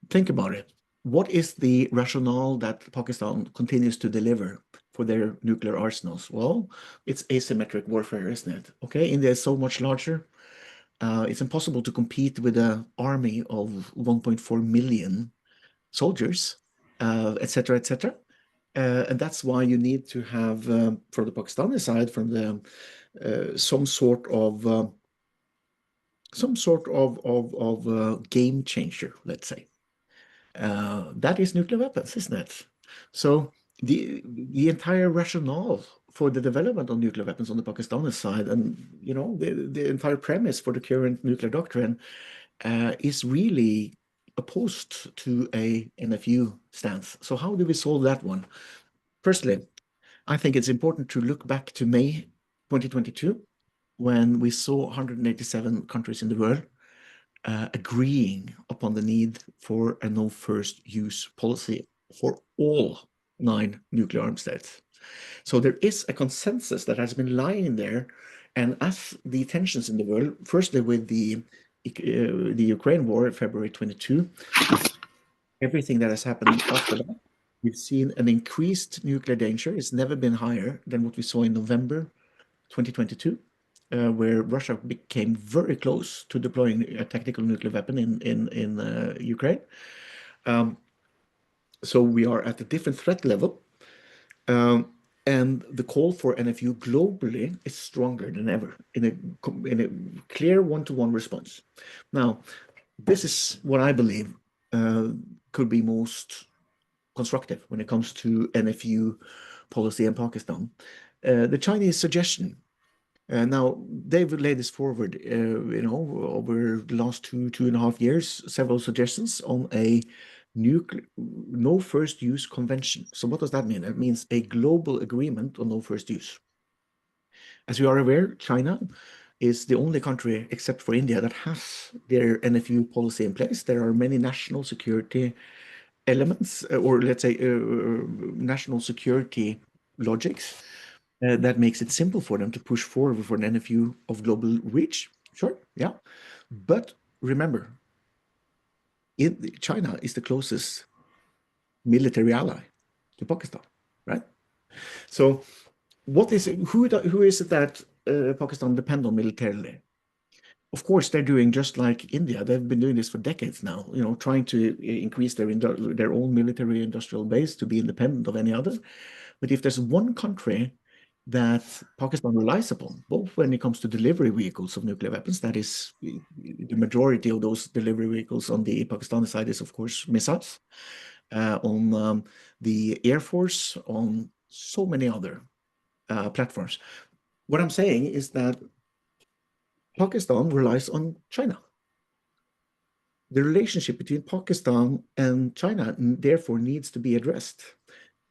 Think about it. What is the rationale that Pakistan continues to deliver for their nuclear arsenals? Well, it's asymmetric warfare, isn't it? Okay, India is so much larger. It's impossible to compete with an army of 1.4 million soldiers, etc., etc. And that's why you need to have, from the Pakistani side, from the some sort of game changer, let's say. That is nuclear weapons, isn't it? So the entire rationale for the development of nuclear weapons on the Pakistani side, and the entire premise for the current nuclear doctrine, is really opposed to a NFU stance. So how do we solve that one? Firstly, I think it's important to look back to May 2022, when we saw 187 countries in the world agreeing upon the need for a no first use policy for all 9 nuclear armed states. So there is a consensus that has been lying there, and as the tensions in the world, firstly with the Ukraine war in February 22, everything that has happened after that, we've seen an increased nuclear danger. It's never been higher than what we saw in November 2022. Where Russia became very close to deploying a tactical nuclear weapon in Ukraine. So we are at a different threat level. And the call for NFU globally is stronger than ever in a clear one-to-one response. Now, this is what I believe could be most constructive when it comes to NFU policy in Pakistan. The Chinese suggestion, now they've laid this forward, over the last 2.5 years, several suggestions on a no first use convention. So what does that mean? It means a global agreement on no first use. As you are aware, China is the only country except for India that has their NFU policy in place. There are many national security elements, or let's say national security logics that makes it simple for them to push forward for an NFU of global reach. Sure, yeah. But remember, China is the closest military ally to Pakistan, right? So who is it that Pakistan depend on militarily? Of course, they're doing just like India. They've been doing this for decades now, trying to increase their own military industrial base to be independent of any other. But if there's one country that Pakistan relies upon, both when it comes to delivery vehicles of nuclear weapons, that is, the majority of those delivery vehicles on the Pakistani side is, of course, missiles, on the Air Force, on so many other platforms. What I'm saying is that Pakistan relies on China. The relationship between Pakistan and China therefore needs to be addressed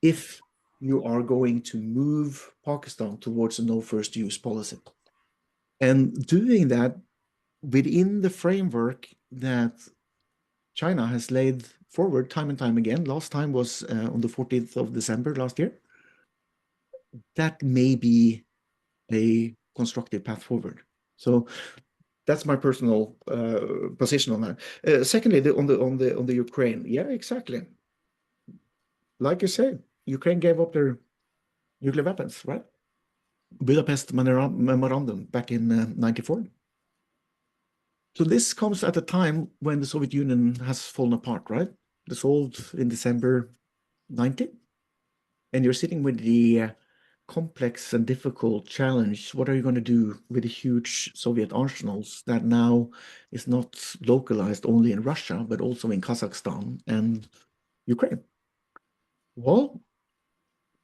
if you are going to move Pakistan towards a no first use policy. And doing that within the framework that China has laid forward time and time again. Last time was on the 14th of December last year. That may be a constructive path forward. So that's my personal position on that. Secondly, on the Ukraine, yeah, exactly. Like you said, Ukraine gave up their nuclear weapons, right? Budapest Memorandum back in '94. So this comes at a time when the Soviet Union has fallen apart, right? Dissolved in December '90, and you're sitting with the complex and difficult challenge. What are you going to do with the huge Soviet arsenals that now is not localized only in Russia, but also in Kazakhstan and Ukraine? Well,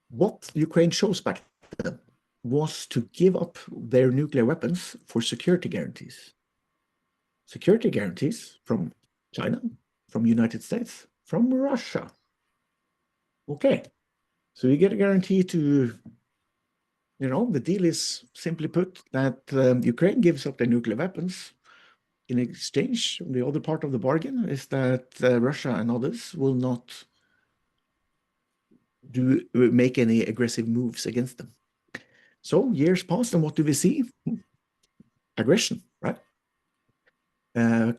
what Ukraine chose back then was to give up their nuclear weapons for security guarantees. Security guarantees from China, from United States, from Russia. Okay, so you get a guarantee to, the deal is simply put that Ukraine gives up their nuclear weapons. In exchange, the other part of the bargain is that Russia and others will not make any aggressive moves against them. So years passed, and what do we see? Aggression, right?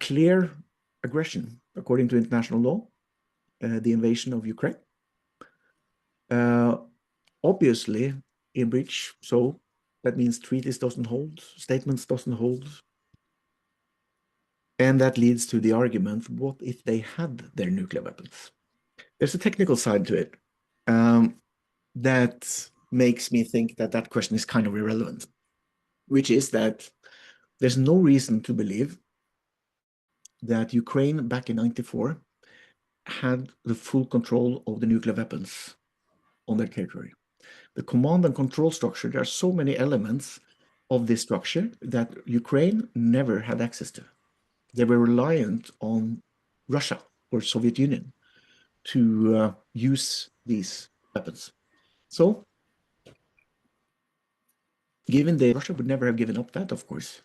Clear aggression, according to international law, the invasion of Ukraine. Obviously, in breach, so that means treaties doesn't hold, statements doesn't hold. And that leads to the argument, what if they had their nuclear weapons? There's a technical side to it that makes me think that that question is kind of irrelevant, which is that there's no reason to believe that Ukraine back in '94 had the full control of the nuclear weapons on their territory. The command and control structure, there are so many elements of this structure that Ukraine never had access to. They were reliant on Russia or Soviet Union to use these weapons. So, given that Russia would never have given up that, of course,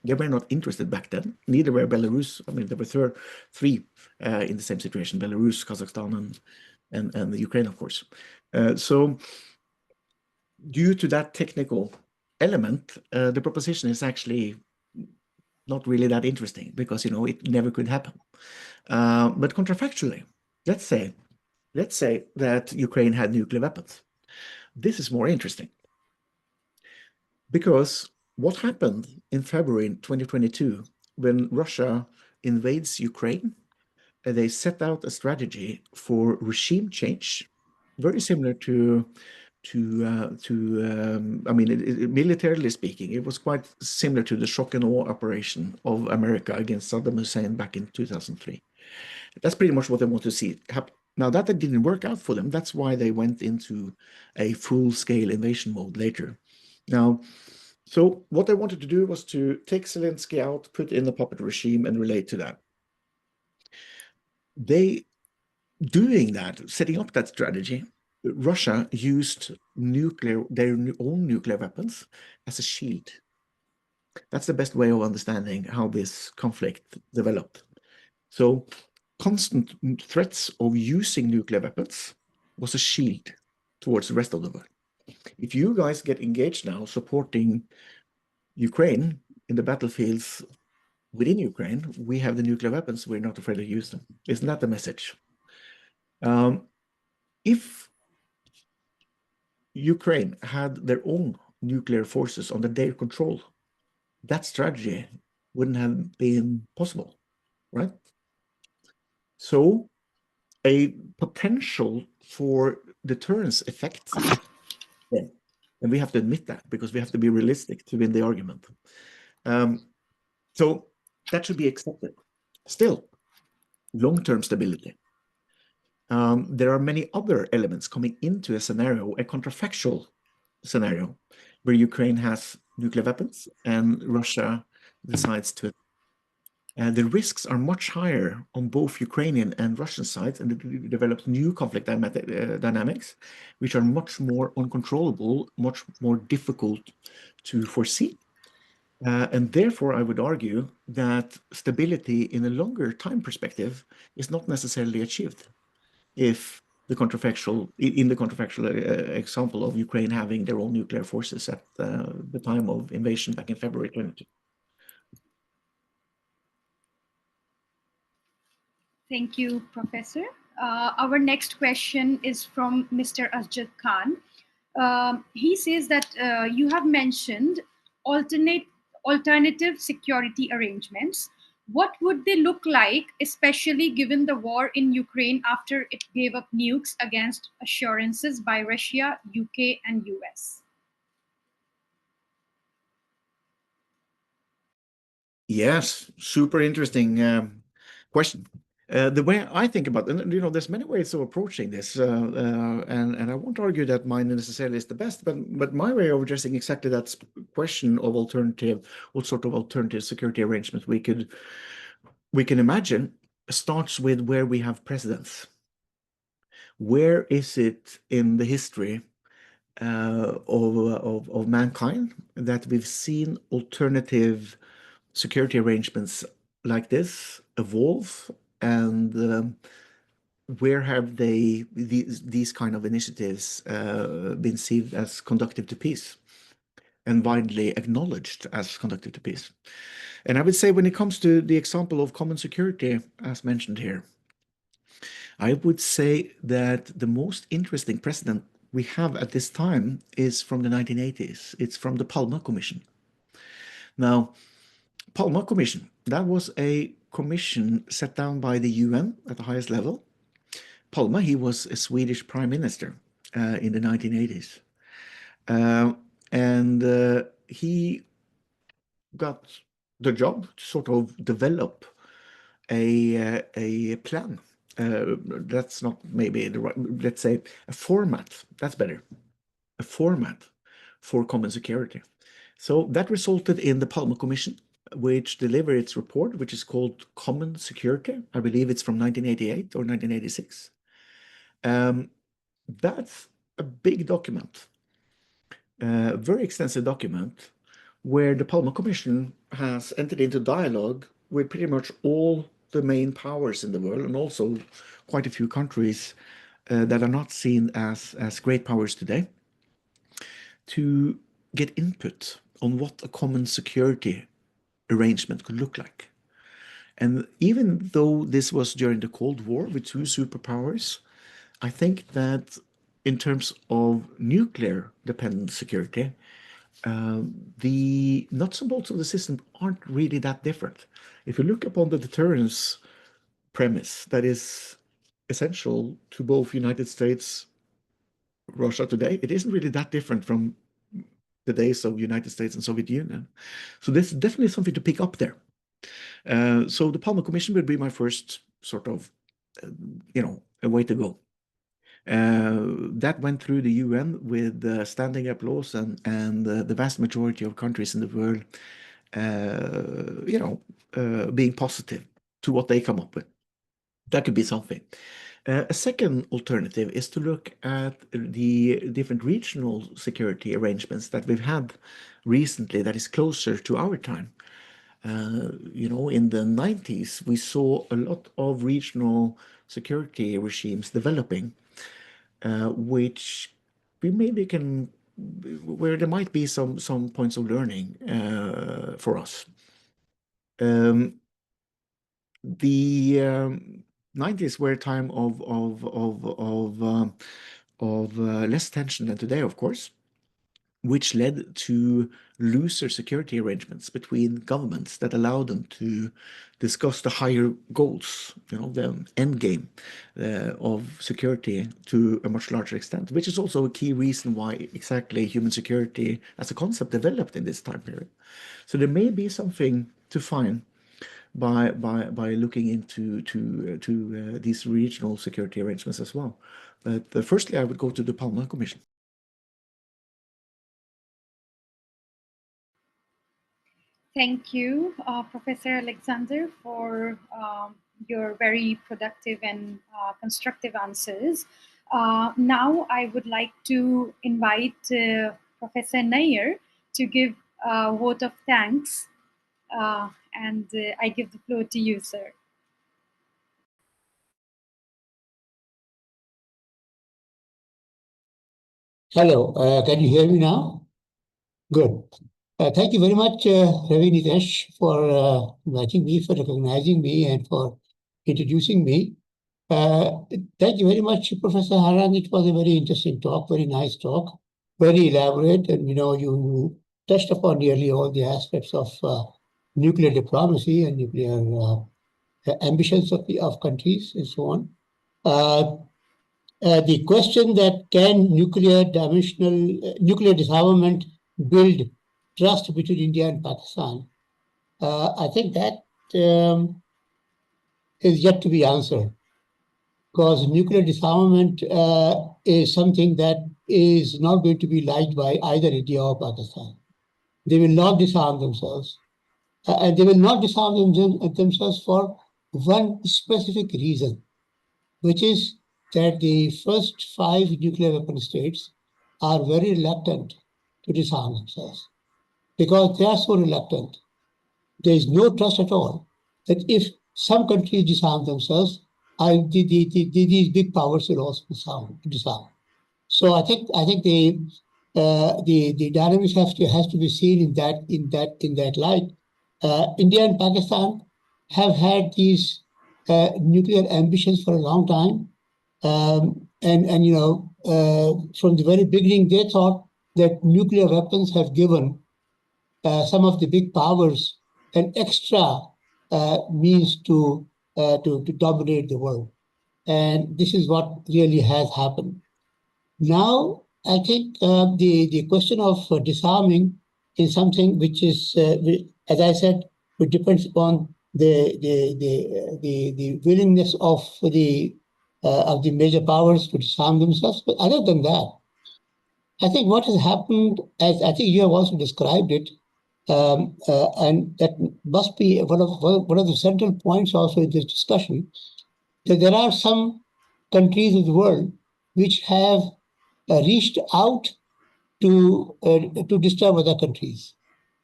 they were not interested back then. Neither were Belarus. I mean, there were three in the same situation: Belarus, Kazakhstan, and the Ukraine, of course. So, due to that technical element, the proposition is actually not really that interesting because it never could happen. But contrafactually, let's say that Ukraine had nuclear weapons. This is more interesting because what happened in February 2022 when Russia invades Ukraine, they set out a strategy for regime change, very similar to I mean, militarily speaking, it was quite similar to the shock and awe operation of America against Saddam Hussein back in 2003. That's pretty much what they want to see happen. Now, that didn't work out for them. That's why they went into a full-scale invasion mode later. Now, so what they wanted to do was to take Zelensky out, put in the puppet regime, and relate to that. Doing that, setting up that strategy, Russia used their own nuclear weapons as a shield. That's the best way of understanding how this conflict developed. So constant threats of using nuclear weapons was a shield towards the rest of the world. If you guys get engaged now supporting Ukraine in the battlefields within Ukraine, we have the nuclear weapons, we're not afraid to use them. Isn't that the message? If Ukraine had their own nuclear forces under their control, that strategy wouldn't have been possible, right? So a potential for deterrence effects, and we have to admit that because we have to be realistic to win the argument. So that should be accepted. Still, long-term stability. There are many other elements coming into a scenario, a counterfactual scenario, where Ukraine has nuclear weapons and Russia decides to. The risks are much higher on both Ukrainian and Russian sides, and it develops new conflict dynamics, which are much more uncontrollable, much more difficult to foresee. And therefore, I would argue that stability in a longer time perspective is not necessarily achieved if in the counterfactual example of Ukraine having their own nuclear forces at the time of invasion back in February 22. Thank you, Professor. Our next question is from Mr. Asjad Khan. He says that you have mentioned alternative security arrangements. What would they look like, especially given the war in Ukraine after it gave up nukes against assurances by Russia, UK, and US? Yes, super interesting question. The way I think about it, and there's many ways of approaching this, and I won't argue that mine necessarily is the best, but my way of addressing exactly that question of what sort of alternative security arrangements we can imagine starts with where we have precedents. Where is it in the history of mankind that we've seen alternative security arrangements like this evolve, and where have these kind of initiatives been seen as conducive to peace and widely acknowledged as conducive to peace? And I would say when it comes to the example of common security, as mentioned here, I would say that the most interesting precedent we have at this time is from the 1980s. It's from the Palme Commission. Now, Palme Commission, that was a commission set down by the UN at the highest level. Palme, he was a Swedish prime minister in the 1980s. And he got the job to sort of develop a plan. That's not maybe the right, let's say a format, that's better, a format for common security. So that resulted in the Palme Commission, which delivered its report, which is called Common Security. I believe it's from 1988 or 1986. That's a big document, a very extensive document, where the Palme Commission has entered into dialogue with pretty much all the main powers in the world, and also quite a few countries that are not seen as great powers today, to get input on what a common security arrangement could look like. And even though this was during the Cold War with two superpowers, I think that in terms of nuclear dependent security, the nuts and bolts of the system aren't really that different. If you look upon the deterrence premise that is essential to both United States Russia today, it isn't really that different from the days of United States and Soviet Union. So this is definitely something to pick up there. So the Palme Commission would be my first sort of, a way to go. That went through the UN with standing applause, and the vast majority of countries in the world, being positive to what they come up with. That could be something. A second alternative is to look at the different regional security arrangements that we've had recently that is closer to our time. In the 90s, we saw a lot of regional security regimes developing, which we maybe can, where there might be some points of learning for us. The 90s were a time of less tension than today, of course, which led to looser security arrangements between governments that allowed them to discuss the higher goals, the end game of security to a much larger extent, which is also a key reason why exactly human security as a concept developed in this time period. So there may be something to find by looking into these regional security arrangements as well. But firstly, I would go to the Palme Commission. Thank you, Professor Alexander, for your very productive and constructive answers. Now I would like to invite Professor Nair to give a vote of thanks, and I give the floor to you, sir. Hello, can you hear me now? Good. Thank you very much, Ravi Nitesh, for inviting me, for recognizing me, and for introducing me. Thank you very much, Professor Harang. It was a very interesting talk, very nice talk, very elaborate, and you touched upon nearly all the aspects of nuclear diplomacy and nuclear ambitions of countries and so on. The question that can nuclear disarmament build trust between India and Pakistan, I think that is yet to be answered, because nuclear disarmament is something that is not going to be liked by either India or Pakistan. They will not disarm themselves, and they will not disarm themselves for one specific reason, which is that the first 5 nuclear weapon states are very reluctant to disarm themselves. Because they are so reluctant, there is no trust at all that if some countries disarm themselves, these big powers will also disarm. So I think the dynamics has to be seen in that light. India and Pakistan have had these nuclear ambitions for a long time. From the very beginning, they thought that nuclear weapons have given some of the big powers an extra means to dominate the world. And this is what really has happened. Now, I think the question of disarming is something which is, as I said, it depends upon the willingness of the major powers to disarm themselves. But other than that, I think what has happened, as I think you have also described it, and that must be one of the central points also in this discussion, that there are some countries of the world which have reached out to disturb other countries,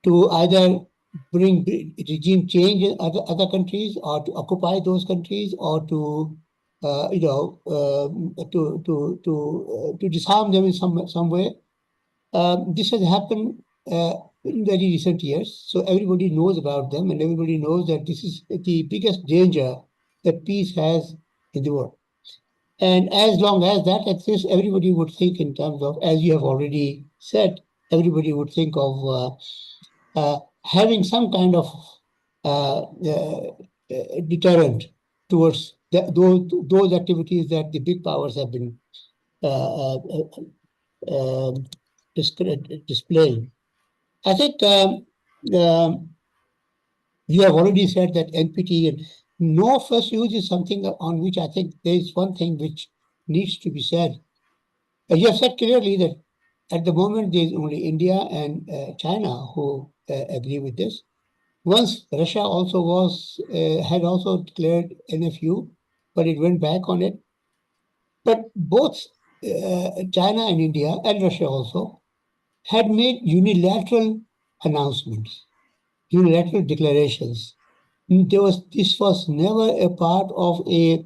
to either bring regime change in other countries, or to occupy those countries, or to disarm them in some way. This has happened in very recent years, so everybody knows about them, and everybody knows that this is the biggest danger that peace has in the world. And as long as that exists, everybody would think in terms of, as you have already said, everybody would think of having some kind of deterrent towards those activities that the big powers have been displaying. I think you have already said that NPT and no first use is something on which I think there is one thing which needs to be said. You have said clearly that at the moment there is only India and China who agree with this. Once Russia also had also declared NFU, but it went back on it. But both China and India and Russia also had made unilateral announcements, unilateral declarations. This was never a part of a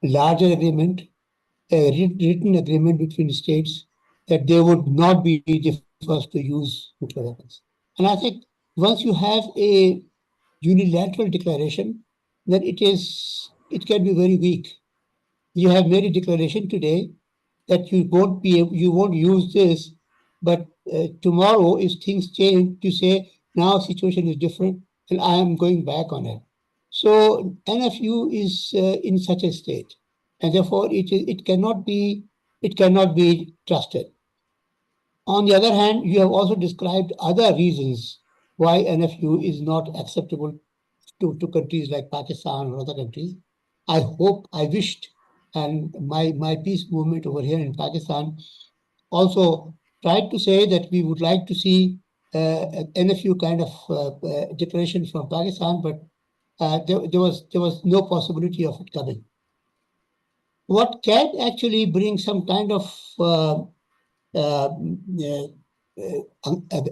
larger agreement, a written agreement between the states that they would not be the first to use nuclear weapons. And I think once you have a unilateral declaration, then it can be very weak. You have made a declaration today that you won't use this, but tomorrow if things change, you say now situation is different and I am going back on it. So NFU is in such a state, and therefore it cannot be trusted. On the other hand, you have also described other reasons why NFU is not acceptable to countries like Pakistan or other countries. I wished, and my peace movement over here in Pakistan also tried to say that we would like to see an NFU kind of declaration from Pakistan, but there was no possibility of it coming. What can actually bring some kind of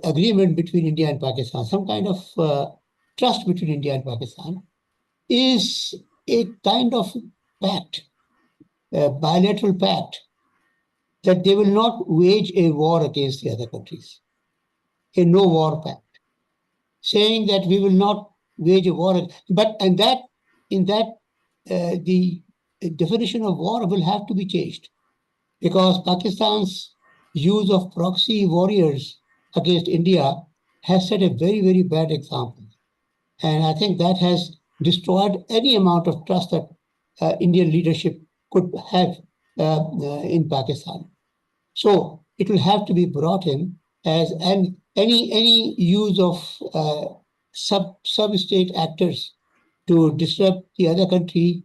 agreement between India and Pakistan, some kind of trust between India and Pakistan, is a kind of pact, a bilateral pact, that they will not wage a war against the other countries, a no-war pact, saying that we will not wage a war. But in that, the definition of war will have to be changed, because Pakistan's use of proxy warriors against India has set a very, very bad example. And I think that has destroyed any amount of trust that Indian leadership could have in Pakistan. So it will have to be brought in as any use of sub-state actors to disrupt the other country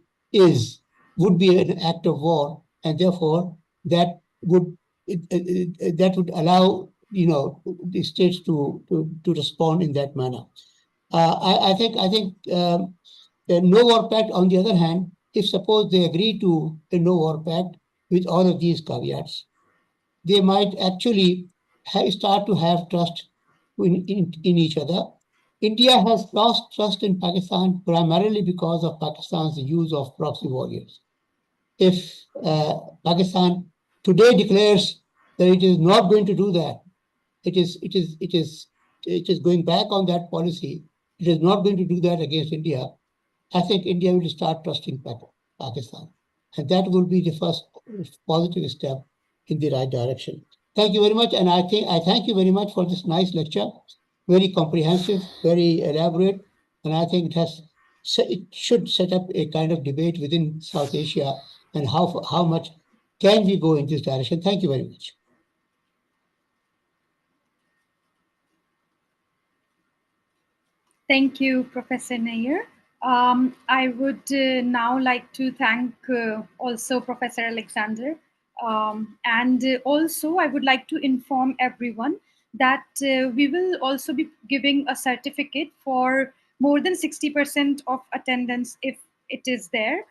would be an act of war, and therefore that would allow the states to respond in that manner. I think the no war pact, on the other hand, if suppose they agree to a no war pact with all of these caveats, they might actually start to have trust in each other. India has lost trust in Pakistan primarily because of Pakistan's use of proxy warriors. If Pakistan today declares that it is not going to do that, it is going back on that policy, it is not going to do that against India, I think India will start trusting Pakistan. And that will be the first positive step in the right direction. Thank you very much. And I thank you very much for this nice lecture. Very comprehensive, very elaborate. And I think it should set up a kind of debate within South Asia and how much can we go in this direction. Thank you very much. Thank you, Professor Nair. I would now like to thank also Professor Alexander. And also, I would like to inform everyone that we will also be giving a certificate for more than 60% of attendance if it is there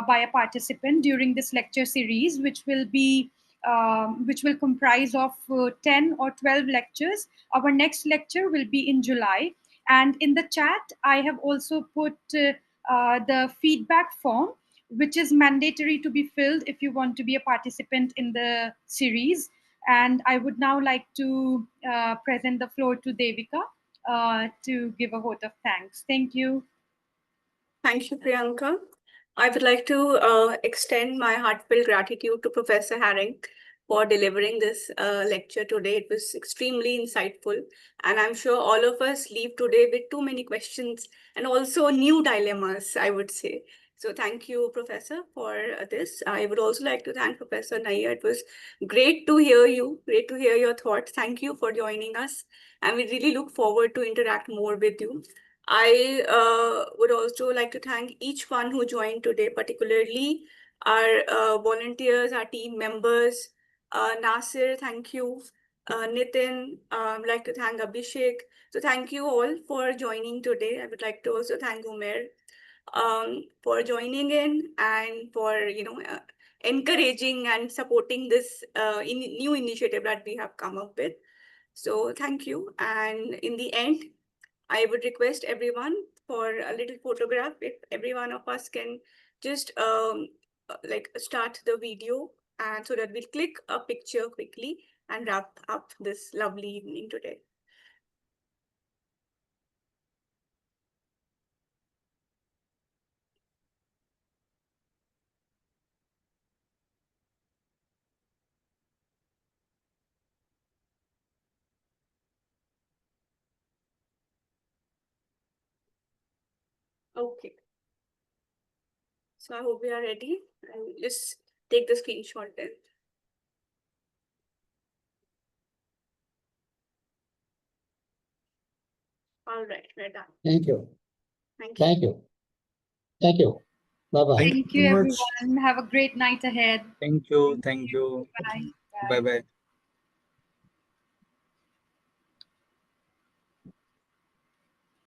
by a participant during this lecture series, which will comprise of 10 or 12 lectures. Our next lecture will be in July. And in the chat, I have also put the feedback form, which is mandatory to be filled if you want to be a participant in the series. And I would now like to present the floor to Devika to give a vote of thanks. Thank you. Thank you, Priyanka. I would like to extend my heartfelt gratitude to Professor Harang for delivering this lecture today. It was extremely insightful. And I'm sure all of us leave today with too many questions and also new dilemmas, I would say. So thank you, Professor, for this. I would also like to thank Professor Nair. It was great to hear you, great to hear your thoughts. Thank you for joining us. And we really look forward to interact more with you. I would also like to thank each one who joined today, particularly our volunteers, our team members. Nasir, thank you. Nitin, I'd like to thank Abhishek. So thank you all for joining today. I would like to also thank Umair for joining in and for encouraging and supporting this new initiative that we have come up with. So thank you. And in the end, I would request everyone for a little photograph. If every one of us can just start the video, and so that we'll click a picture quickly and wrap up this lovely evening today. Okay. So I hope we are ready. I'll just take the screenshot then. All right, we're done. Thank you. Thank you. Thank you. Thank you. Bye-bye. Thank you, everyone. Have a great night ahead. Thank you. Thank you. Bye. Bye-bye.